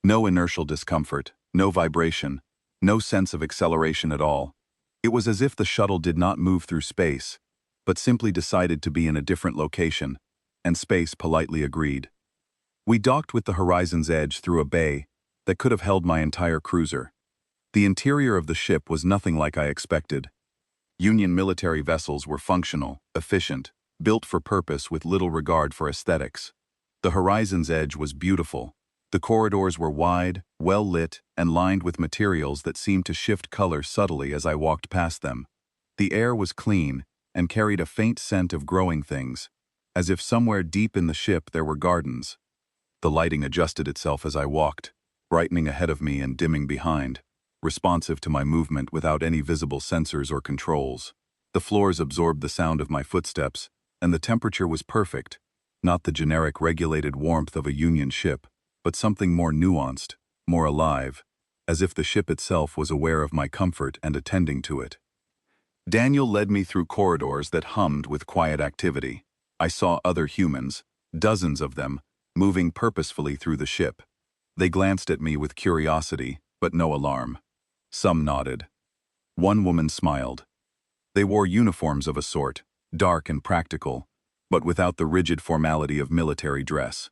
No inertial discomfort, no vibration, no sense of acceleration at all. It was as if the shuttle did not move through space, but simply decided to be in a different location, and space politely agreed. We docked with the Horizon's Edge through a bay that could have held my entire cruiser. The interior of the ship was nothing like I expected. Union military vessels were functional, efficient, built for purpose with little regard for aesthetics. The Horizon's Edge was beautiful. The corridors were wide, well-lit, and lined with materials that seemed to shift color subtly as I walked past them. The air was clean and carried a faint scent of growing things, as if somewhere deep in the ship there were gardens. The lighting adjusted itself as I walked, brightening ahead of me and dimming behind, responsive to my movement without any visible sensors or controls. The floors absorbed the sound of my footsteps, and the temperature was perfect, not the generic regulated warmth of a Union ship, but something more nuanced, more alive, as if the ship itself was aware of my comfort and attending to it. Daniel led me through corridors that hummed with quiet activity. I saw other humans, dozens of them, moving purposefully through the ship. They glanced at me with curiosity, but no alarm. Some nodded. One woman smiled. They wore uniforms of a sort, dark and practical, but without the rigid formality of military dress.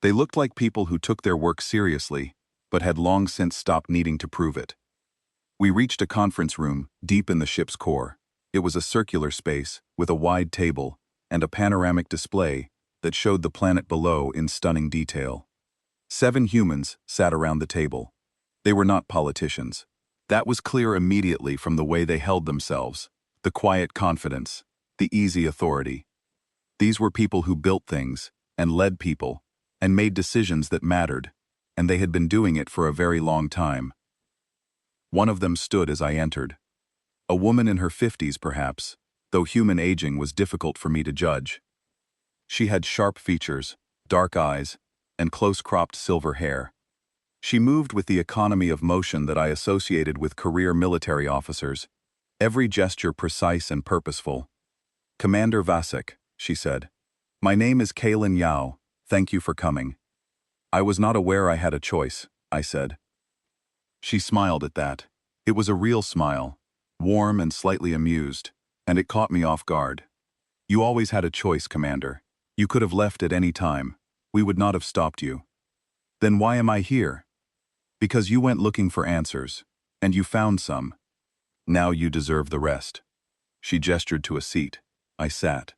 They looked like people who took their work seriously, but had long since stopped needing to prove it. We reached a conference room deep in the ship's core. It was a circular space with a wide table and a panoramic display that showed the planet below in stunning detail. 7 humans sat around the table. They were not politicians. That was clear immediately from the way they held themselves, the quiet confidence, the easy authority. These were people who built things and led people and made decisions that mattered, and they had been doing it for a very long time. One of them stood as I entered. A woman in her 50s, perhaps, though human aging was difficult for me to judge. She had sharp features, dark eyes, and close-cropped silver hair. She moved with the economy of motion that I associated with career military officers, every gesture precise and purposeful. "Commander Vasek," she said. "My name is Kaylin Yao. Thank you for coming." "I was not aware I had a choice," I said. She smiled at that. It was a real smile, warm and slightly amused, and it caught me off guard. "You always had a choice, Commander. You could have left at any time. We would not have stopped you." "Then why am I here?" "Because you went looking for answers, and you found some. Now you deserve the rest." She gestured to a seat. I sat.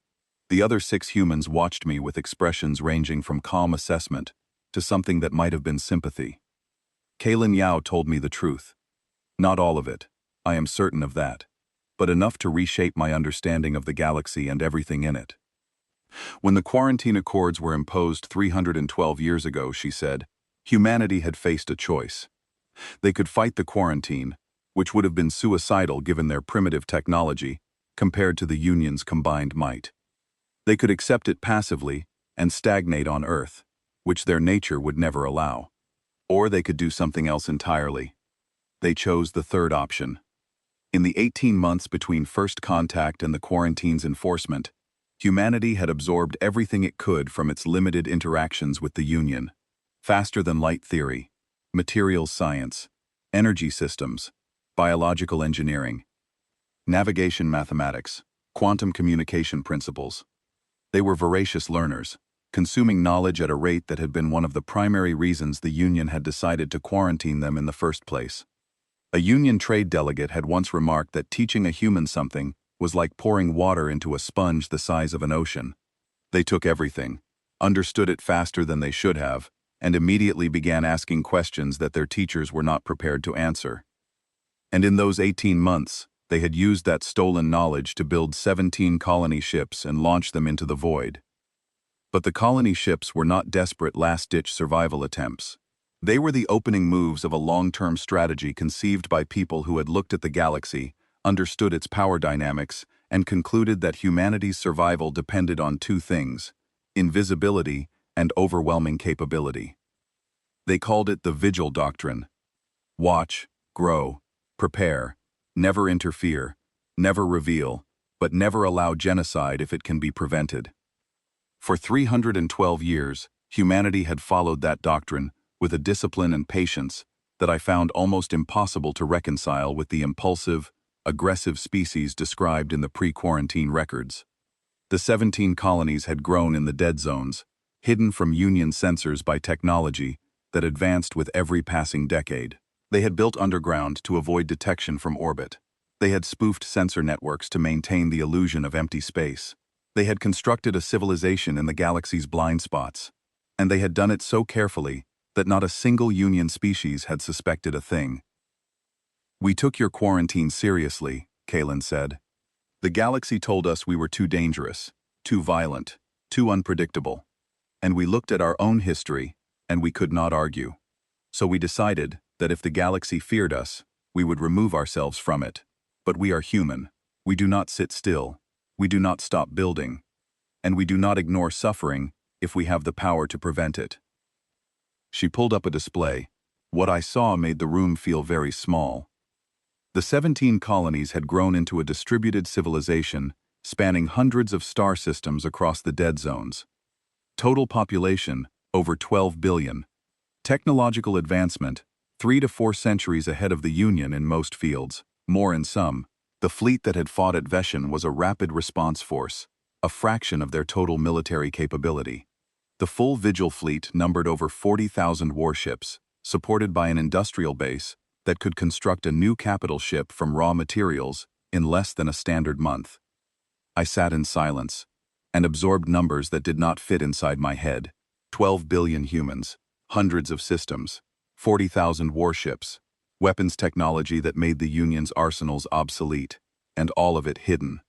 The other 6 humans watched me with expressions ranging from calm assessment to something that might have been sympathy. Kaylin Yao told me the truth. Not all of it, I am certain of that, but enough to reshape my understanding of the galaxy and everything in it. When the Quarantine Accords were imposed 312 years ago, she said, humanity had faced a choice. They could fight the quarantine, which would have been suicidal given their primitive technology, compared to the Union's combined might. They could accept it passively and stagnate on Earth, which their nature would never allow. Or they could do something else entirely. They chose the third option. In the 18 months between first contact and the quarantine's enforcement, humanity had absorbed everything it could from its limited interactions with the Union. Faster-than-light theory, materials science, energy systems, biological engineering, navigation mathematics, quantum communication principles. They were voracious learners, consuming knowledge at a rate that had been one of the primary reasons the Union had decided to quarantine them in the first place. A Union trade delegate had once remarked that teaching a human something was like pouring water into a sponge the size of an ocean. They took everything, understood it faster than they should have, and immediately began asking questions that their teachers were not prepared to answer. And in those 18 months, they had used that stolen knowledge to build 17 colony ships and launch them into the void. But the colony ships were not desperate last-ditch survival attempts. They were the opening moves of a long-term strategy conceived by people who had looked at the galaxy, understood its power dynamics, and concluded that humanity's survival depended on 2 things: invisibility and overwhelming capability. They called it the Vigil Doctrine. Watch, grow, prepare, never interfere, never reveal, but never allow genocide if it can be prevented. For 312 years, humanity had followed that doctrine with a discipline and patience that I found almost impossible to reconcile with the impulsive, aggressive species described in the pre-quarantine records. The 17 colonies had grown in the dead zones, hidden from Union sensors by technology that advanced with every passing decade. They had built underground to avoid detection from orbit. They had spoofed sensor networks to maintain the illusion of empty space. They had constructed a civilization in the galaxy's blind spots. And they had done it so carefully that not a single Union species had suspected a thing. "We took your quarantine seriously," Kaylin said. "The galaxy told us we were too dangerous, too violent, too unpredictable. And we looked at our own history, and we could not argue. So we decided that if the galaxy feared us, we would remove ourselves from it. But we are human. We do not sit still. We do not stop building. and we do not ignore suffering if we have the power to prevent it. She pulled up a display. What I saw made the room feel very small. The 17 colonies had grown into a distributed civilization spanning hundreds of star systems across the dead zones. Total population, over 12 billion. Technological advancement, 3 to 4 centuries ahead of the Union in most fields, more in some. The fleet that had fought at Veshen was a rapid response force, a fraction of their total military capability. The full Vigil fleet numbered over 40,000 warships, supported by an industrial base that could construct a new capital ship from raw materials in less than a standard month. I sat in silence and absorbed numbers that did not fit inside my head. 12 billion humans, hundreds of systems, 40,000 warships, weapons technology that made the Union's arsenals obsolete, and all of it hidden.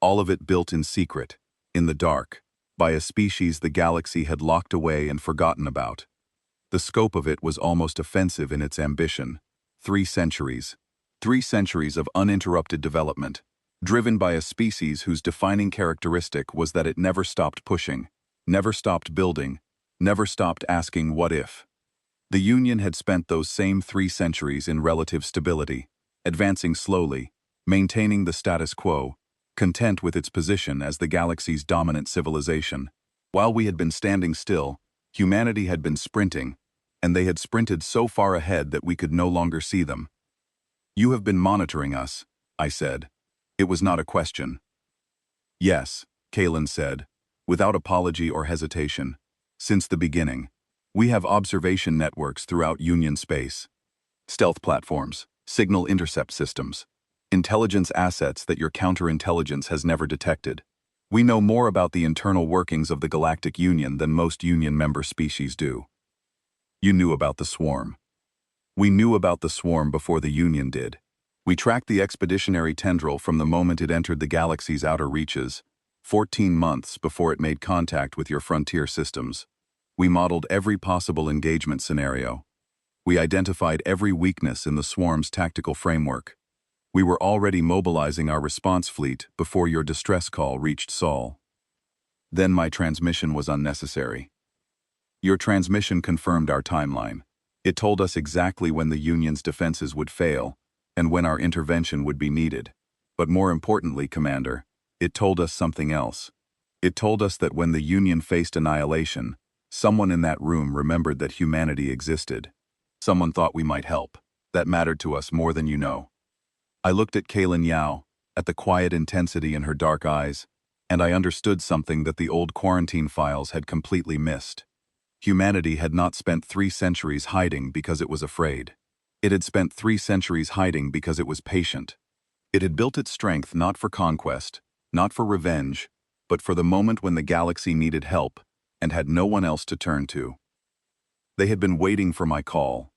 All of it built in secret, in the dark, by a species the galaxy had locked away and forgotten about. The scope of it was almost offensive in its ambition. 3 centuries. 3 centuries of uninterrupted development, driven by a species whose defining characteristic was that it never stopped pushing, never stopped building, never stopped asking what if. The Union had spent those same 3 centuries in relative stability, advancing slowly, maintaining the status quo, content with its position as the galaxy's dominant civilization. While we had been standing still, humanity had been sprinting, and they had sprinted so far ahead that we could no longer see them. "You have been monitoring us," I said. It was not a question. "Yes," Kalen said, without apology or hesitation. "Since the beginning. We have observation networks throughout Union space. Stealth platforms, signal intercept systems, intelligence assets that your counterintelligence has never detected. We know more about the internal workings of the Galactic Union than most Union member species do." "You knew about the swarm." "We knew about the swarm before the Union did. We tracked the expeditionary tendril from the moment it entered the galaxy's outer reaches, 14 months before it made contact with your frontier systems. We modeled every possible engagement scenario. We identified every weakness in the swarm's tactical framework. We were already mobilizing our response fleet before your distress call reached Sol. Then my transmission was unnecessary. Your transmission confirmed our timeline. It told us exactly when the Union's defenses would fail and when our intervention would be needed. But more importantly, Commander, it told us something else. It told us that when the Union faced annihilation, someone in that room remembered that humanity existed. Someone thought we might help. That mattered to us more than you know." I looked at Kaylin Yao, at the quiet intensity in her dark eyes, and I understood something that the old quarantine files had completely missed. Humanity had not spent 3 centuries hiding because it was afraid. It had spent 3 centuries hiding because it was patient. It had built its strength not for conquest, not for revenge, but for the moment when the galaxy needed help and had no one else to turn to. They had been waiting for my call.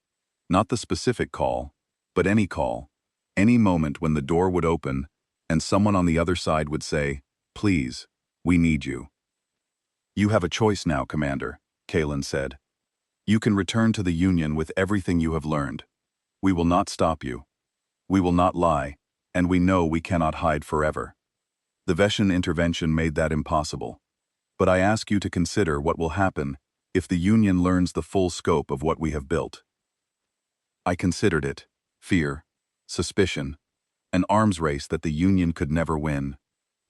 Not the specific call, but any call. Any moment when the door would open and someone on the other side would say, "Please, we need you." "You have a choice now, Commander," Kalen said. "You can return to the Union with everything you have learned. We will not stop you. We will not lie, and we know we cannot hide forever. The Veshen intervention made that impossible. But I ask you to consider what will happen if the Union learns the full scope of what we have built." I considered it. Fear, suspicion, an arms race that the Union could never win,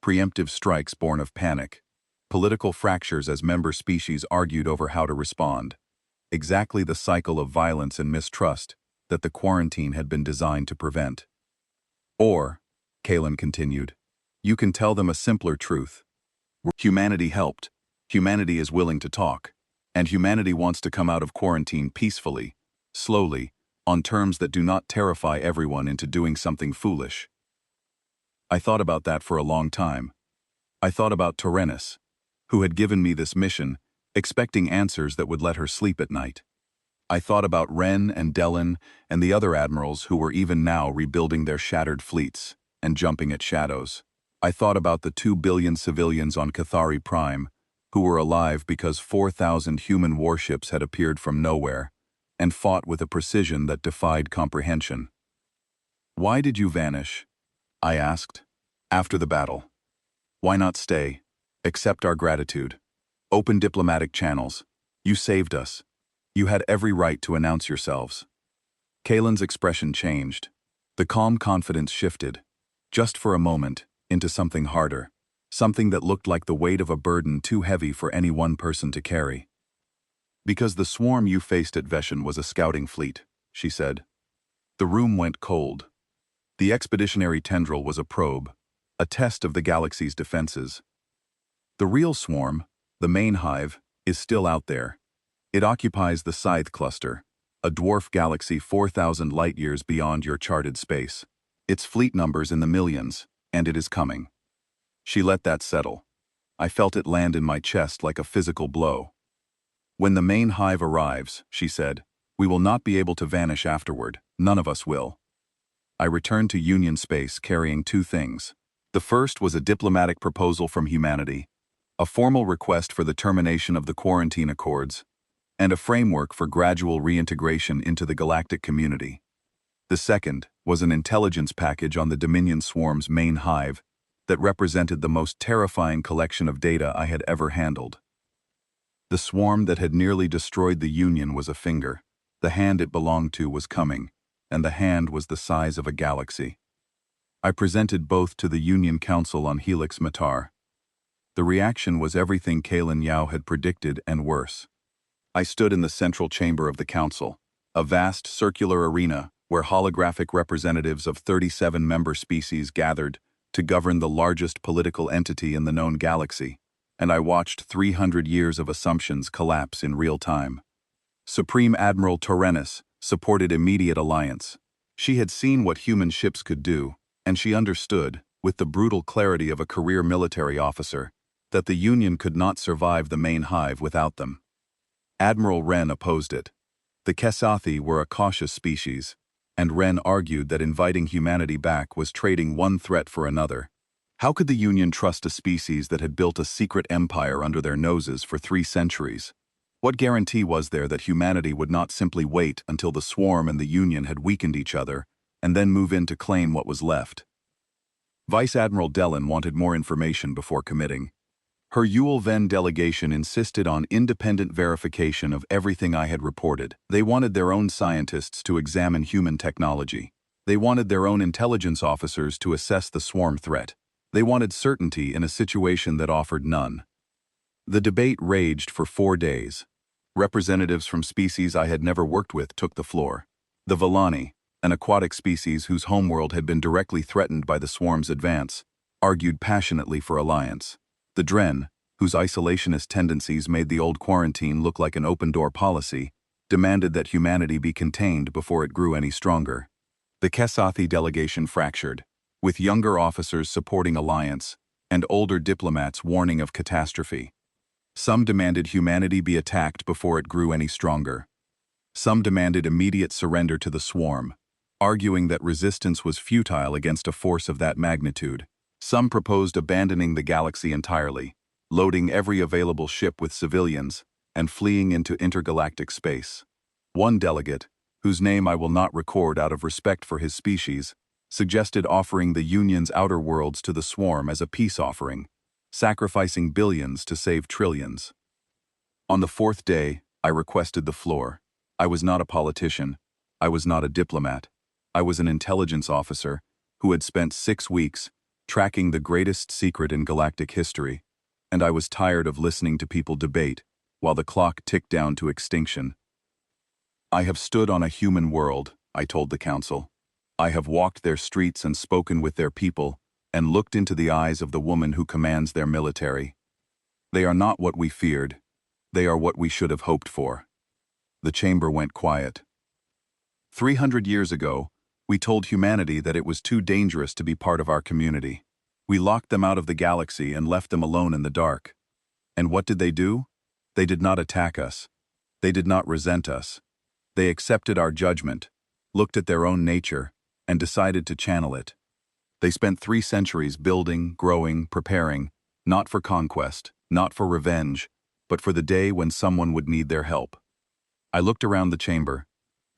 preemptive strikes born of panic, political fractures as member species argued over how to respond. Exactly the cycle of violence and mistrust that the quarantine had been designed to prevent. "Or," Kalen continued, "you can tell them a simpler truth. Humanity helped. Humanity is willing to talk. And humanity wants to come out of quarantine peacefully, slowly, on terms that do not terrify everyone into doing something foolish." I thought about that for a long time. I thought about Torenis, who had given me this mission, expecting answers that would let her sleep at night. I thought about Ren and Dellen and the other admirals who were even now rebuilding their shattered fleets and jumping at shadows. I thought about the 2 billion civilians on Cathari Prime who were alive because 4,000 human warships had appeared from nowhere and fought with a precision that defied comprehension. "Why did you vanish?" I asked. "After the battle. Why not stay? Accept our gratitude. Open diplomatic channels. You saved us. You had every right to announce yourselves. Kalen's expression changed. The calm confidence shifted, just for a moment, into something harder, something that looked like the weight of a burden too heavy for any one person to carry. Because the swarm you faced at Veshan was a scouting fleet, she said. The room went cold. The expeditionary tendril was a probe, a test of the galaxy's defenses. The real swarm, the main hive, is still out there. It occupies the Scythe cluster, a dwarf galaxy 4,000 light-years beyond your charted space. Its fleet number's in the millions, and it is coming. She let that settle. I felt it land in my chest like a physical blow. When the main hive arrives, she said, we will not be able to vanish afterward. None of us will. I returned to Union space carrying two things. The first was a diplomatic proposal from humanity, a formal request for the termination of the quarantine accords, and a framework for gradual reintegration into the galactic community. The second was an intelligence package on the Dominion Swarm's main hive that represented the most terrifying collection of data I had ever handled. The swarm that had nearly destroyed the Union was a finger. The hand it belonged to was coming, and the hand was the size of a galaxy. I presented both to the Union Council on Helix Matar. The reaction was everything Kalen Yao had predicted and worse. I stood in the central chamber of the council, a vast circular arena where holographic representatives of 37 member species gathered to govern the largest political entity in the known galaxy, and I watched 300 years of assumptions collapse in real time. Supreme Admiral Torrenis supported immediate alliance. She had seen what human ships could do, and she understood, with the brutal clarity of a career military officer, that the Union could not survive the main hive without them. Admiral Wren opposed it. The Kesathi were a cautious species, and Wren argued that inviting humanity back was trading one threat for another. How could the Union trust a species that had built a secret empire under their noses for 3 centuries? What guarantee was there that humanity would not simply wait until the Swarm and the Union had weakened each other, and then move in to claim what was left? Vice Admiral Dellin wanted more information before committing. Her Yule Venn delegation insisted on independent verification of everything I had reported. They wanted their own scientists to examine human technology. They wanted their own intelligence officers to assess the swarm threat. They wanted certainty in a situation that offered none. The debate raged for 4 days. Representatives from species I had never worked with took the floor. The Villani, an aquatic species whose homeworld had been directly threatened by the swarm's advance, argued passionately for alliance. The Dren, whose isolationist tendencies made the old quarantine look like an open-door policy, demanded that humanity be contained before it grew any stronger. The Kesathi delegation fractured, with younger officers supporting alliance and older diplomats warning of catastrophe. Some demanded humanity be attacked before it grew any stronger. Some demanded immediate surrender to the swarm, arguing that resistance was futile against a force of that magnitude. Some proposed abandoning the galaxy entirely, loading every available ship with civilians, and fleeing into intergalactic space. One delegate, whose name I will not record out of respect for his species, suggested offering the Union's outer worlds to the swarm as a peace offering, sacrificing billions to save trillions. On the 4th day, I requested the floor. I was not a politician. I was not a diplomat. I was an intelligence officer who had spent 6 weeks tracking the greatest secret in galactic history, and I was tired of listening to people debate while the clock ticked down to extinction. I have stood on a human world, I told the council. I have walked their streets and spoken with their people, and looked into the eyes of the woman who commands their military. They are not what we feared. They are what we should have hoped for. The chamber went quiet. 300 years ago, we told humanity that it was too dangerous to be part of our community. We locked them out of the galaxy and left them alone in the dark. And what did they do? They did not attack us. They did not resent us. They accepted our judgment, looked at their own nature, and decided to channel it. They spent 3 centuries building, growing, preparing, not for conquest, not for revenge, but for the day when someone would need their help. I looked around the chamber.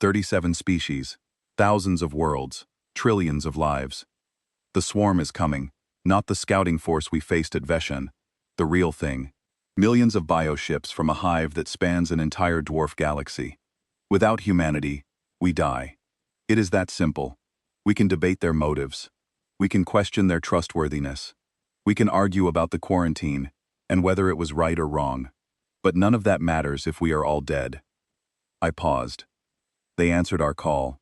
37 species, thousands of worlds, trillions of lives. The swarm is coming, not the scouting force we faced at Veshan, The real thing. Millions of bioships from a hive that spans an entire dwarf galaxy. Without humanity, we die. It is that simple. We can debate their motives. We can question their trustworthiness. We can argue about the quarantine and whether it was right or wrong. But none of that matters if we are all dead. I paused. They answered our call.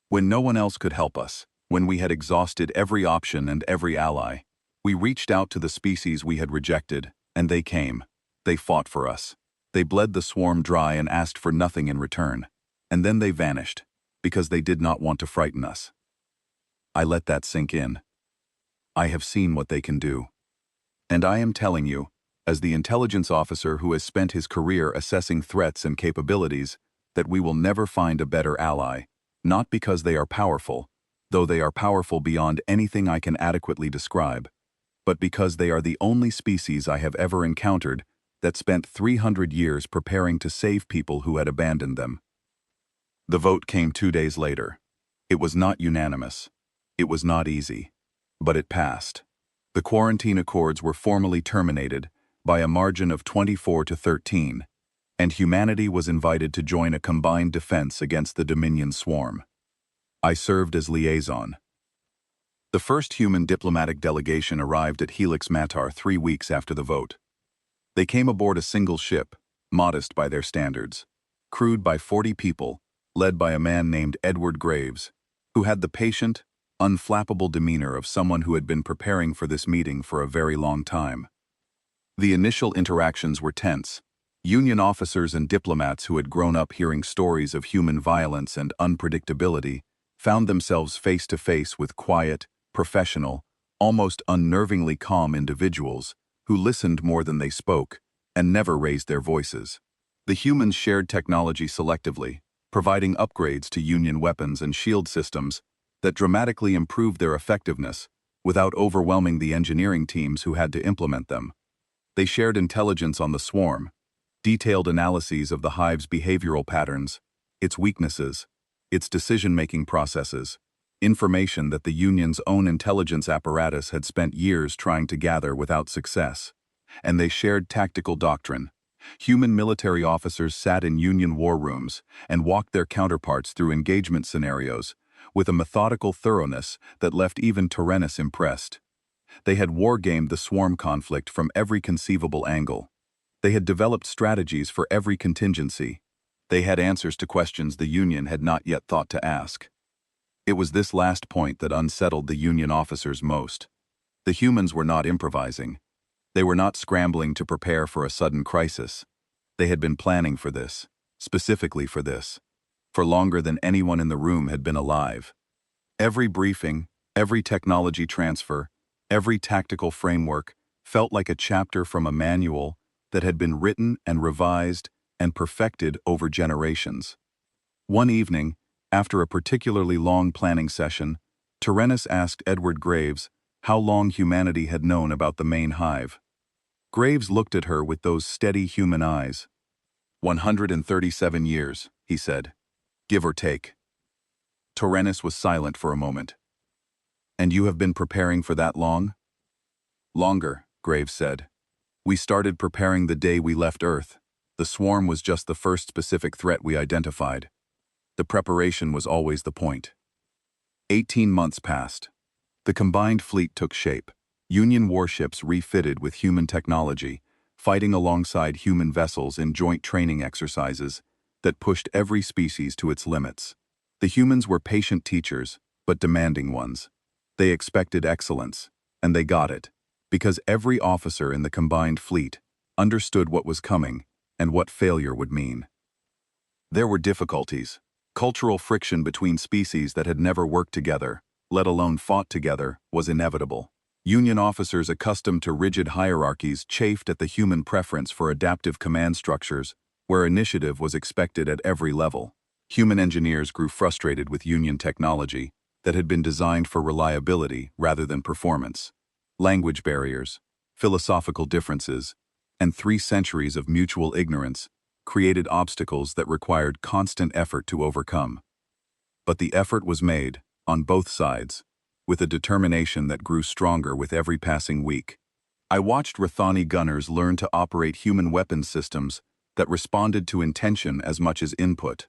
When no one else could help us, when we had exhausted every option and every ally, we reached out to the species we had rejected, and they came. They fought for us. They bled the swarm dry and asked for nothing in return. And then they vanished, because they did not want to frighten us. I let that sink in. I have seen what they can do. And I am telling you, as the intelligence officer who has spent his career assessing threats and capabilities, that we will never find a better ally, not because they are powerful, though they are powerful beyond anything I can adequately describe, but because they are the only species I have ever encountered that spent 300 years preparing to save people who had abandoned them. The vote came 2 days later. It was not unanimous. It was not easy. But it passed. The quarantine accords were formally terminated by a margin of 24-13, and humanity was invited to join a combined defense against the Dominion swarm. I served as liaison. The first human diplomatic delegation arrived at Helix Matar 3 weeks after the vote. They came aboard a single ship, modest by their standards, crewed by 40 people, led by a man named Edward Graves, who had the patient, unflappable demeanor of someone who had been preparing for this meeting for a very long time. The initial interactions were tense. Union officers and diplomats who had grown up hearing stories of human violence and unpredictability found themselves face to face with quiet, professional, almost unnervingly calm individuals who listened more than they spoke and never raised their voices. The humans shared technology selectively, providing upgrades to Union weapons and shield systems that dramatically improved their effectiveness without overwhelming the engineering teams who had to implement them. They shared intelligence on the swarm, detailed analyses of the hive's behavioral patterns, its weaknesses, its decision-making processes, information that the Union's own intelligence apparatus had spent years trying to gather without success. And they shared tactical doctrine. Human military officers sat in Union war rooms and walked their counterparts through engagement scenarios with a methodical thoroughness that left even Tyrannus impressed. They had war-gamed the swarm conflict from every conceivable angle. They had developed strategies for every contingency. They had answers to questions the Union had not yet thought to ask. It was this last point that unsettled the Union officers most. The humans were not improvising. They were not scrambling to prepare for a sudden crisis. They had been planning for this, specifically for this, for longer than anyone in the room had been alive. Every briefing, every technology transfer, every tactical framework felt like a chapter from a manual that had been written and revised and perfected over generations. One evening, after a particularly long planning session, Tyrannus asked Edward Graves how long humanity had known about the main hive. Graves looked at her with those steady human eyes. 137 years, he said, give or take. Tyrannus was silent for a moment. And you have been preparing for that long? Longer, Graves said. We started preparing the day we left Earth. The swarm was just the first specific threat we identified. The preparation was always the point. 18 months passed. The combined fleet took shape. Union warships refitted with human technology, fighting alongside human vessels in joint training exercises that pushed every species to its limits. The humans were patient teachers, but demanding ones. They expected excellence, and they got it, because every officer in the combined fleet understood what was coming and what failure would mean. There were difficulties. Cultural friction between species that had never worked together, let alone fought together, was inevitable. Union officers accustomed to rigid hierarchies chafed at the human preference for adaptive command structures, where initiative was expected at every level. Human engineers grew frustrated with Union technology that had been designed for reliability rather than performance. Language barriers, philosophical differences, and 3 centuries of mutual ignorance created obstacles that required constant effort to overcome. But the effort was made, on both sides, with a determination that grew stronger with every passing week. I watched Rathani gunners learn to operate human weapons systems that responded to intention as much as input.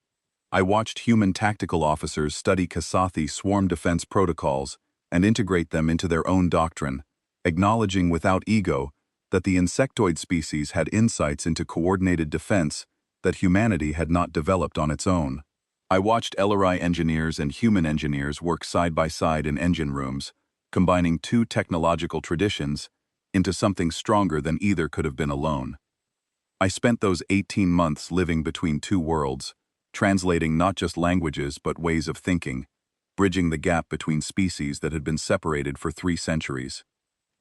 I watched human tactical officers study Kasathi swarm defense protocols and integrate them into their own doctrine, acknowledging without ego that the insectoid species had insights into coordinated defense that humanity had not developed on its own. I watched LRI engineers and human engineers work side by side in engine rooms, combining two technological traditions into something stronger than either could have been alone. I spent those 18 months living between two worlds, translating not just languages but ways of thinking, bridging the gap between species that had been separated for 3 centuries.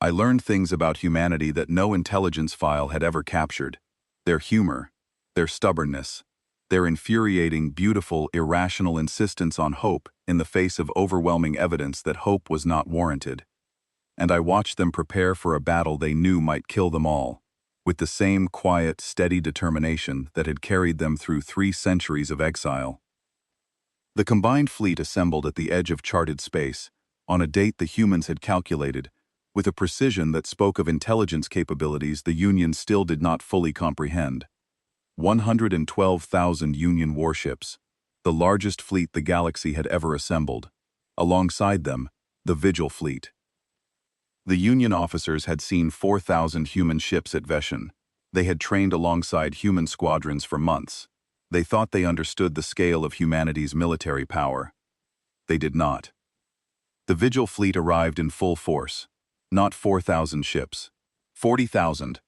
I learned things about humanity that no intelligence file had ever captured: their humor, their stubbornness, their infuriating, beautiful, irrational insistence on hope in the face of overwhelming evidence that hope was not warranted. And I watched them prepare for a battle they knew might kill them all, with the same quiet, steady determination that had carried them through 3 centuries of exile. The combined fleet assembled at the edge of charted space, on a date the humans had calculated, with a precision that spoke of intelligence capabilities the Union still did not fully comprehend. 112,000 Union warships, the largest fleet the galaxy had ever assembled. Alongside them, the Vigil fleet. The Union officers had seen 4,000 human ships at Veshen. They had trained alongside human squadrons for months. They thought they understood the scale of humanity's military power. They did not. The Vigil fleet arrived in full force. Not 4,000 ships. 40,000.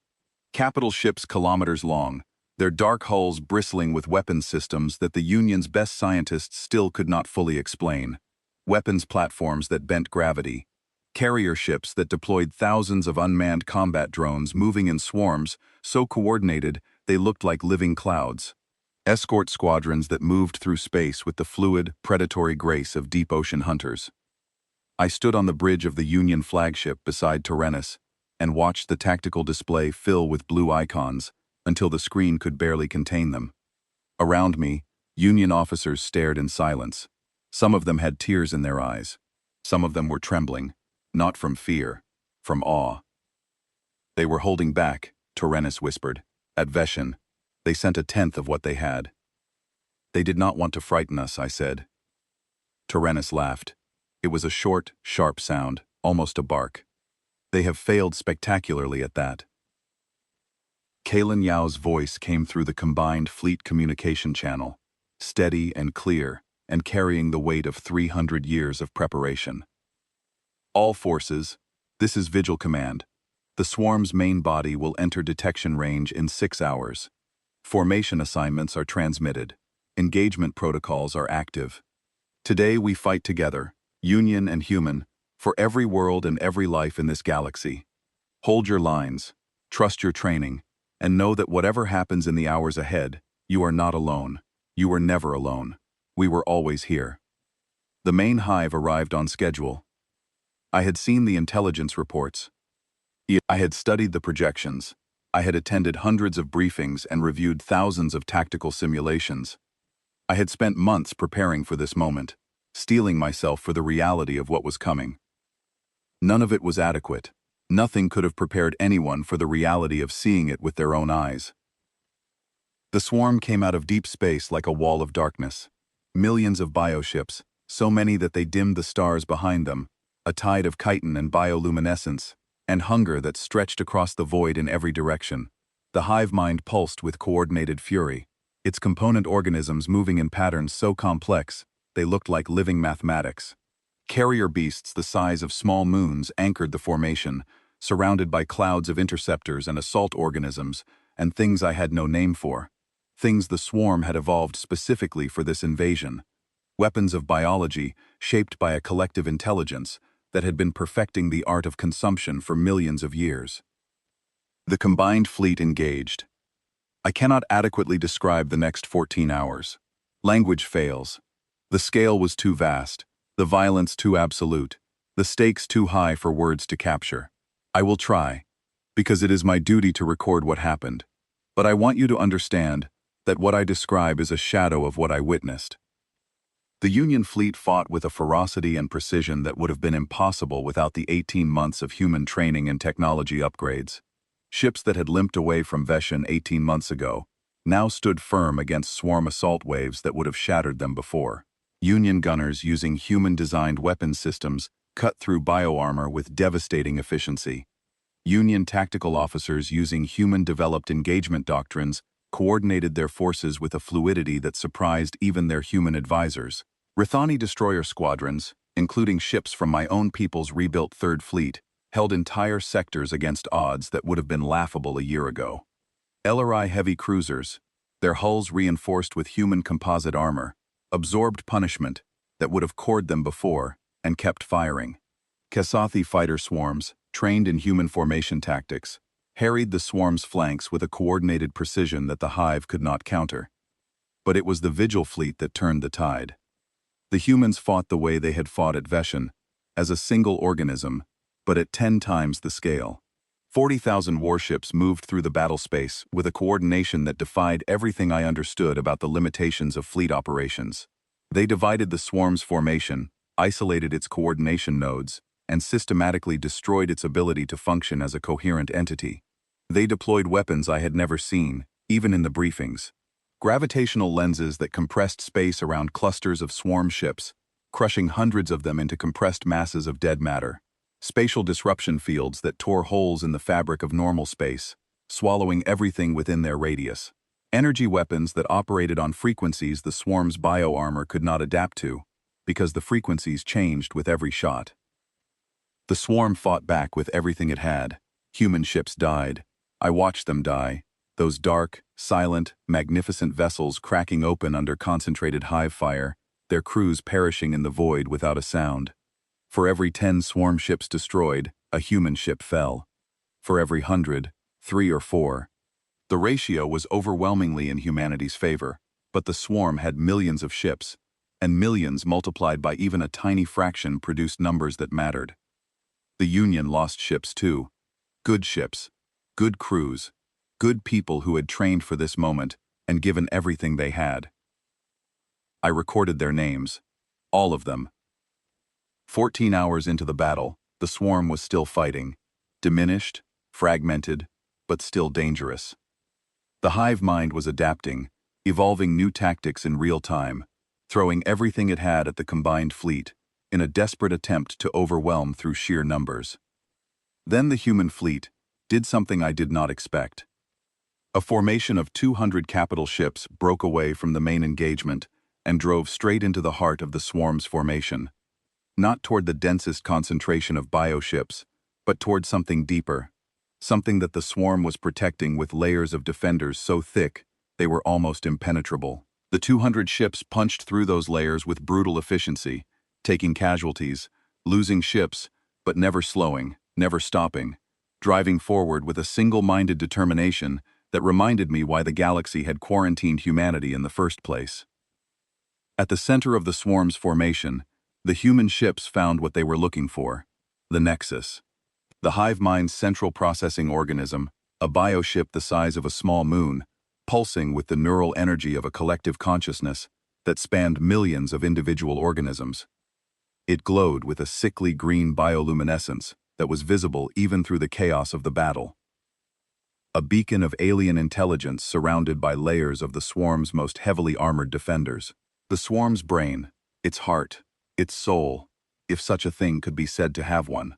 Capital ships kilometers long, their dark hulls bristling with weapons systems that the Union's best scientists still could not fully explain. Weapons platforms that bent gravity. Carrier ships that deployed thousands of unmanned combat drones moving in swarms, so coordinated they looked like living clouds. Escort squadrons that moved through space with the fluid, predatory grace of deep ocean hunters. I stood on the bridge of the Union flagship beside Tyrannus and watched the tactical display fill with blue icons until the screen could barely contain them. Around me, Union officers stared in silence. Some of them had tears in their eyes. Some of them were trembling, not from fear, from awe. They were holding back, Tyrannus whispered. At Veshen, they sent 1/10 of what they had. They did not want to frighten us, I said. Tyrannus laughed. It was a short, sharp sound, almost a bark. They have failed spectacularly at that. Kalen Yao's voice came through the combined fleet communication channel, steady and clear, and carrying the weight of 300 years of preparation. All forces, this is Vigil Command. The swarm's main body will enter detection range in 6 hours. Formation assignments are transmitted. Engagement protocols are active. Today we fight together, Union and human, for every world and every life in this galaxy. Hold your lines, trust your training, and know that whatever happens in the hours ahead, you are not alone. You were never alone. We were always here. The main hive arrived on schedule. I had seen the intelligence reports. I had studied the projections. I had attended hundreds of briefings and reviewed thousands of tactical simulations. I had spent months preparing for this moment, steeling myself for the reality of what was coming. None of it was adequate. Nothing could have prepared anyone for the reality of seeing it with their own eyes. The swarm came out of deep space like a wall of darkness. Millions of bioships, so many that they dimmed the stars behind them, a tide of chitin and bioluminescence, and hunger that stretched across the void in every direction. The hive mind pulsed with coordinated fury, its component organisms moving in patterns so complex they looked like living mathematics. Carrier beasts the size of small moons anchored the formation, surrounded by clouds of interceptors and assault organisms, and things I had no name for. Things the swarm had evolved specifically for this invasion. Weapons of biology, shaped by a collective intelligence that had been perfecting the art of consumption for millions of years. The combined fleet engaged. I cannot adequately describe the next 14 hours. Language fails. The scale was too vast, the violence too absolute, the stakes too high for words to capture. I will try, because it is my duty to record what happened. But I want you to understand that what I describe is a shadow of what I witnessed. The Union fleet fought with a ferocity and precision that would have been impossible without the 18 months of human training and technology upgrades. Ships that had limped away from Veshan 18 months ago now stood firm against swarm assault waves that would have shattered them before. Union gunners using human-designed weapon systems cut through bioarmor with devastating efficiency. Union tactical officers using human-developed engagement doctrines coordinated their forces with a fluidity that surprised even their human advisors. Rithani destroyer squadrons, including ships from my own people's rebuilt Third Fleet, held entire sectors against odds that would have been laughable a year ago. LRI heavy cruisers, their hulls reinforced with human composite armor, absorbed punishment that would have cored them before and kept firing. Kasathi fighter swarms, trained in human formation tactics, harried the swarm's flanks with a coordinated precision that the Hive could not counter. But it was the Vigil fleet that turned the tide. The humans fought the way they had fought at Veshan, as a single organism, but at 10 times the scale. 40,000 warships moved through the battle space with a coordination that defied everything I understood about the limitations of fleet operations. They divided the swarm's formation, isolated its coordination nodes, and systematically destroyed its ability to function as a coherent entity. They deployed weapons I had never seen, even in the briefings. Gravitational lenses that compressed space around clusters of swarm ships, crushing hundreds of them into compressed masses of dead matter. Spatial disruption fields that tore holes in the fabric of normal space, swallowing everything within their radius. Energy weapons that operated on frequencies the swarm's bioarmor could not adapt to, because the frequencies changed with every shot. The swarm fought back with everything it had. Human ships died. I watched them die, those dark, silent, magnificent vessels cracking open under concentrated hive fire, their crews perishing in the void without a sound. For every 10 swarm ships destroyed, a human ship fell. For every 100, 3 or 4. The ratio was overwhelmingly in humanity's favor, but the swarm had millions of ships, and millions multiplied by even a tiny fraction produced numbers that mattered. The Union lost ships too. Good ships, good crews, good people who had trained for this moment and given everything they had. I recorded their names, all of them. 14 hours into the battle, the swarm was still fighting, diminished, fragmented, but still dangerous. The hive mind was adapting, evolving new tactics in real time, throwing everything it had at the combined fleet in a desperate attempt to overwhelm through sheer numbers. Then the human fleet did something I did not expect. A formation of 200 capital ships broke away from the main engagement and drove straight into the heart of the swarm's formation. Not toward the densest concentration of bioships, but toward something deeper, something that the swarm was protecting with layers of defenders so thick they were almost impenetrable. The 200 ships punched through those layers with brutal efficiency, taking casualties, losing ships, but never slowing, never stopping, driving forward with a single-minded determination that reminded me why the galaxy had quarantined humanity in the first place. At the center of the swarm's formation, the human ships found what they were looking for, the Nexus. The hive mind's central processing organism, a bioship the size of a small moon, pulsing with the neural energy of a collective consciousness that spanned millions of individual organisms. It glowed with a sickly green bioluminescence that was visible even through the chaos of the battle. A beacon of alien intelligence surrounded by layers of the swarm's most heavily armored defenders. The swarm's brain, its heart, its soul, if such a thing could be said to have one.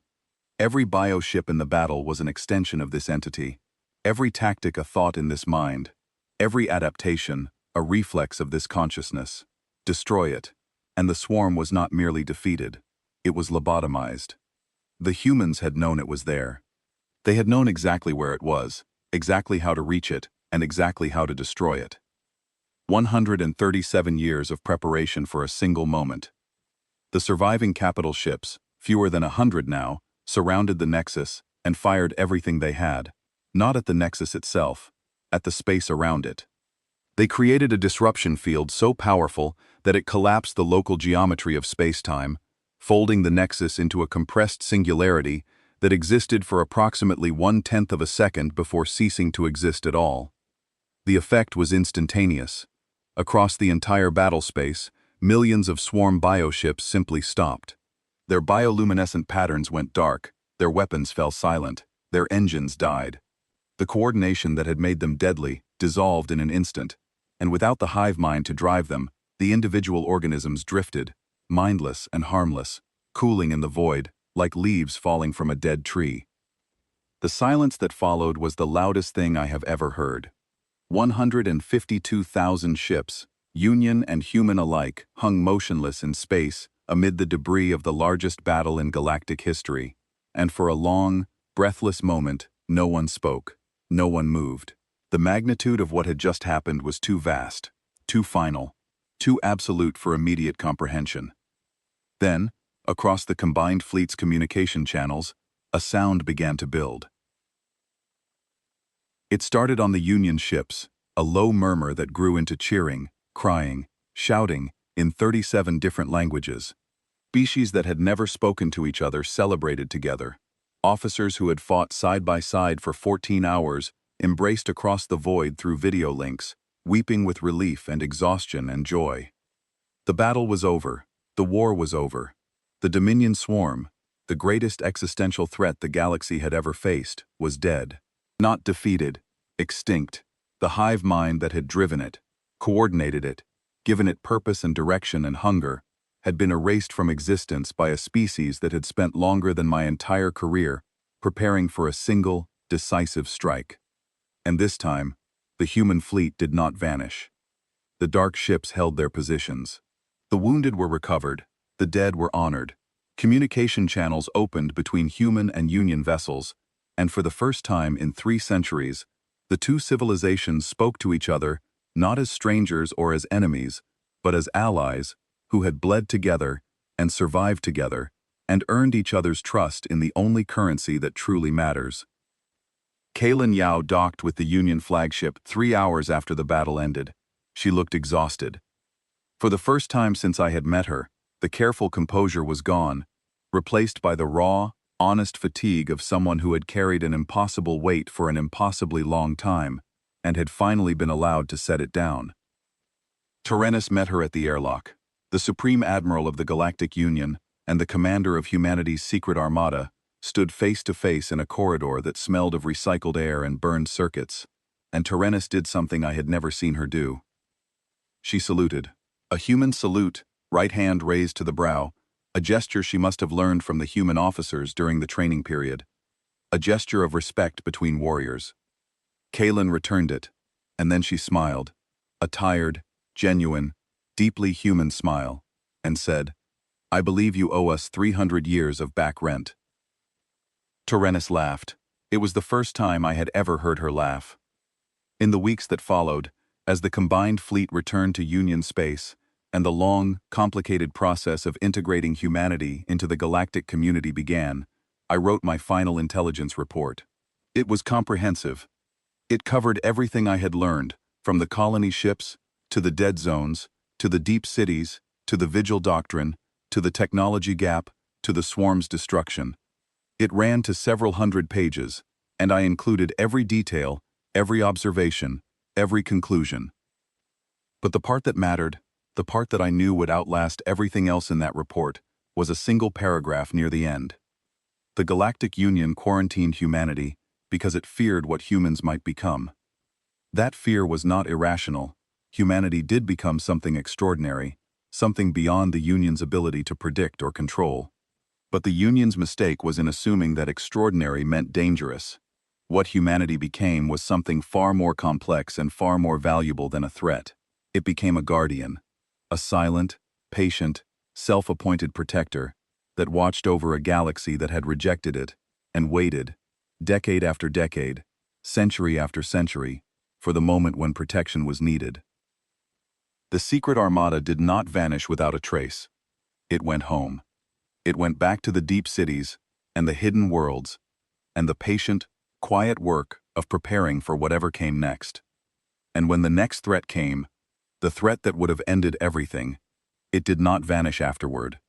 Every bioship in the battle was an extension of this entity, every tactic a thought in this mind, every adaptation a reflex of this consciousness. Destroy it, and the swarm was not merely defeated, it was lobotomized. The humans had known it was there. They had known exactly where it was, exactly how to reach it, and exactly how to destroy it. 137 years of preparation for a single moment. The surviving capital ships, fewer than 100 now, surrounded the Nexus and fired everything they had, not at the Nexus itself, at the space around it. They created a disruption field so powerful that it collapsed the local geometry of space-time, folding the Nexus into a compressed singularity that existed for approximately 1/10 of a second before ceasing to exist at all. The effect was instantaneous. Across the entire battle space, Millions of swarm bioships simply stopped. Their bioluminescent patterns went dark, their weapons fell silent, their engines died. The coordination that had made them deadly dissolved in an instant, and without the hive mind to drive them, the individual organisms drifted, mindless and harmless, cooling in the void, like leaves falling from a dead tree. The silence that followed was the loudest thing I have ever heard. 152,000 ships, Union and human alike, hung motionless in space amid the debris of the largest battle in galactic history, and for a long, breathless moment, no one spoke, no one moved. The magnitude of what had just happened was too vast, too final, too absolute for immediate comprehension. Then, across the combined fleet's communication channels, a sound began to build. It started on the Union ships, a low murmur that grew into cheering, crying, shouting, in 37 different languages. Species that had never spoken to each other celebrated together. Officers who had fought side by side for 14 hours embraced across the void through video links, weeping with relief and exhaustion and joy. The battle was over. The war was over. The Dominion swarm, the greatest existential threat the galaxy had ever faced, was dead. Not defeated, extinct. The hive mind that had driven it, coordinated it, given it purpose and direction and hunger, had been erased from existence by a species that had spent longer than my entire career preparing for a single, decisive strike. And this time, the human fleet did not vanish. The dark ships held their positions. The wounded were recovered, the dead were honored. Communication channels opened between human and Union vessels, and for the first time in 3 centuries, the two civilizations spoke to each other not as strangers or as enemies, but as allies who had bled together and survived together and earned each other's trust in the only currency that truly matters. Kaylin Yao docked with the Union flagship 3 hours after the battle ended. She looked exhausted. For the first time since I had met her, the careful composure was gone, replaced by the raw, honest fatigue of someone who had carried an impossible weight for an impossibly long time and had finally been allowed to set it down. Tyrannus met her at the airlock. The Supreme Admiral of the Galactic Union and the commander of humanity's secret Armada stood face to face in a corridor that smelled of recycled air and burned circuits, and Tyrannus did something I had never seen her do. She saluted. A human salute, right hand raised to the brow, a gesture she must have learned from the human officers during the training period. A gesture of respect between warriors. Kaylin returned it, and then she smiled, a tired, genuine, deeply human smile, and said, "I believe you owe us 300 years of back rent." Tyrannus laughed. It was the first time I had ever heard her laugh. In the weeks that followed, as the combined fleet returned to Union space, and the long, complicated process of integrating humanity into the galactic community began, I wrote my final intelligence report. It was comprehensive. It covered everything I had learned, from the colony ships, to the dead zones, to the deep cities, to the vigil doctrine, to the technology gap, to the swarm's destruction. It ran to several hundred pages, and I included every detail, every observation, every conclusion. But the part that mattered, the part that I knew would outlast everything else in that report, was a single paragraph near the end. The Galactic Union quarantined humanity because it feared what humans might become. That fear was not irrational. Humanity did become something extraordinary, something beyond the Union's ability to predict or control. But the Union's mistake was in assuming that extraordinary meant dangerous. What humanity became was something far more complex and far more valuable than a threat. It became a guardian, a silent, patient, self-appointed protector that watched over a galaxy that had rejected it and waited, decade after decade, century after century, for the moment when protection was needed. The secret Armada did not vanish without a trace. It went home. It went back to the deep cities and the hidden worlds and the patient, quiet work of preparing for whatever came next. And when the next threat came, the threat that would have ended everything, it did not vanish afterward.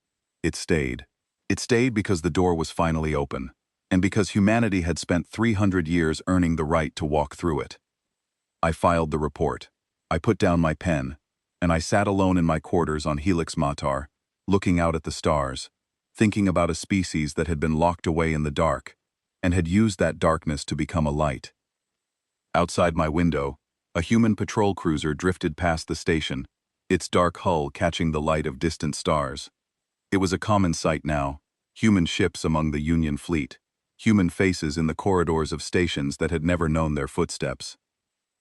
It stayed. It stayed because the door was finally open, and because humanity had spent 300 years earning the right to walk through it. I filed the report. I put down my pen, and I sat alone in my quarters on Helix Matar, looking out at the stars, thinking about a species that had been locked away in the dark, and had used that darkness to become a light. Outside my window, a human patrol cruiser drifted past the station, its dark hull catching the light of distant stars. It was a common sight now, human ships among the Union fleet, human faces in the corridors of stations that had never known their footsteps.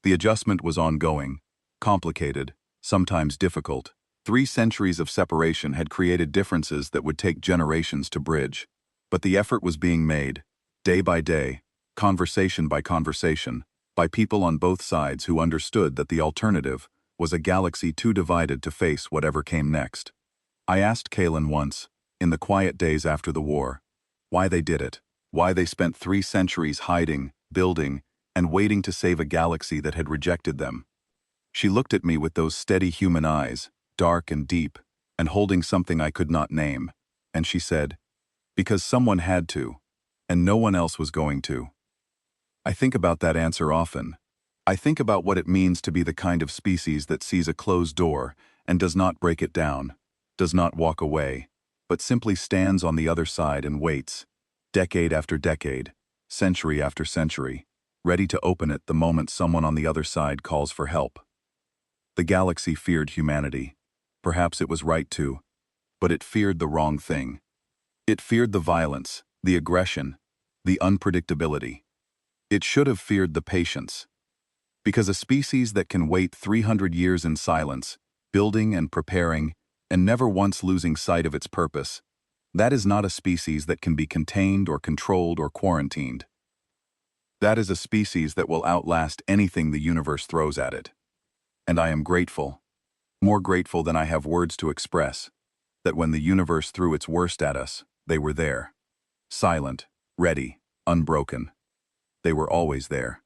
The adjustment was ongoing, complicated, sometimes difficult. 3 centuries of separation had created differences that would take generations to bridge. But the effort was being made, day by day, conversation by conversation, by people on both sides who understood that the alternative was a galaxy too divided to face whatever came next. I asked Kalen once, in the quiet days after the war, why they did it, why they spent 3 centuries hiding, building, and waiting to save a galaxy that had rejected them. She looked at me with those steady human eyes, dark and deep, and holding something I could not name, and she said, because someone had to, and no one else was going to. I think about that answer often. I think about what it means to be the kind of species that sees a closed door and does not break it down, does not walk away, but simply stands on the other side and waits, decade after decade, century after century, ready to open it the moment someone on the other side calls for help. The galaxy feared humanity. Perhaps it was right to, but it feared the wrong thing. It feared the violence, the aggression, the unpredictability. It should have feared the patience. Because a species that can wait 300 years in silence, building and preparing, and never once losing sight of its purpose, that is not a species that can be contained or controlled or quarantined. That is a species that will outlast anything the universe throws at it. And I am grateful, more grateful than I have words to express, that when the universe threw its worst at us, they were there. Silent, ready, unbroken. They were always there.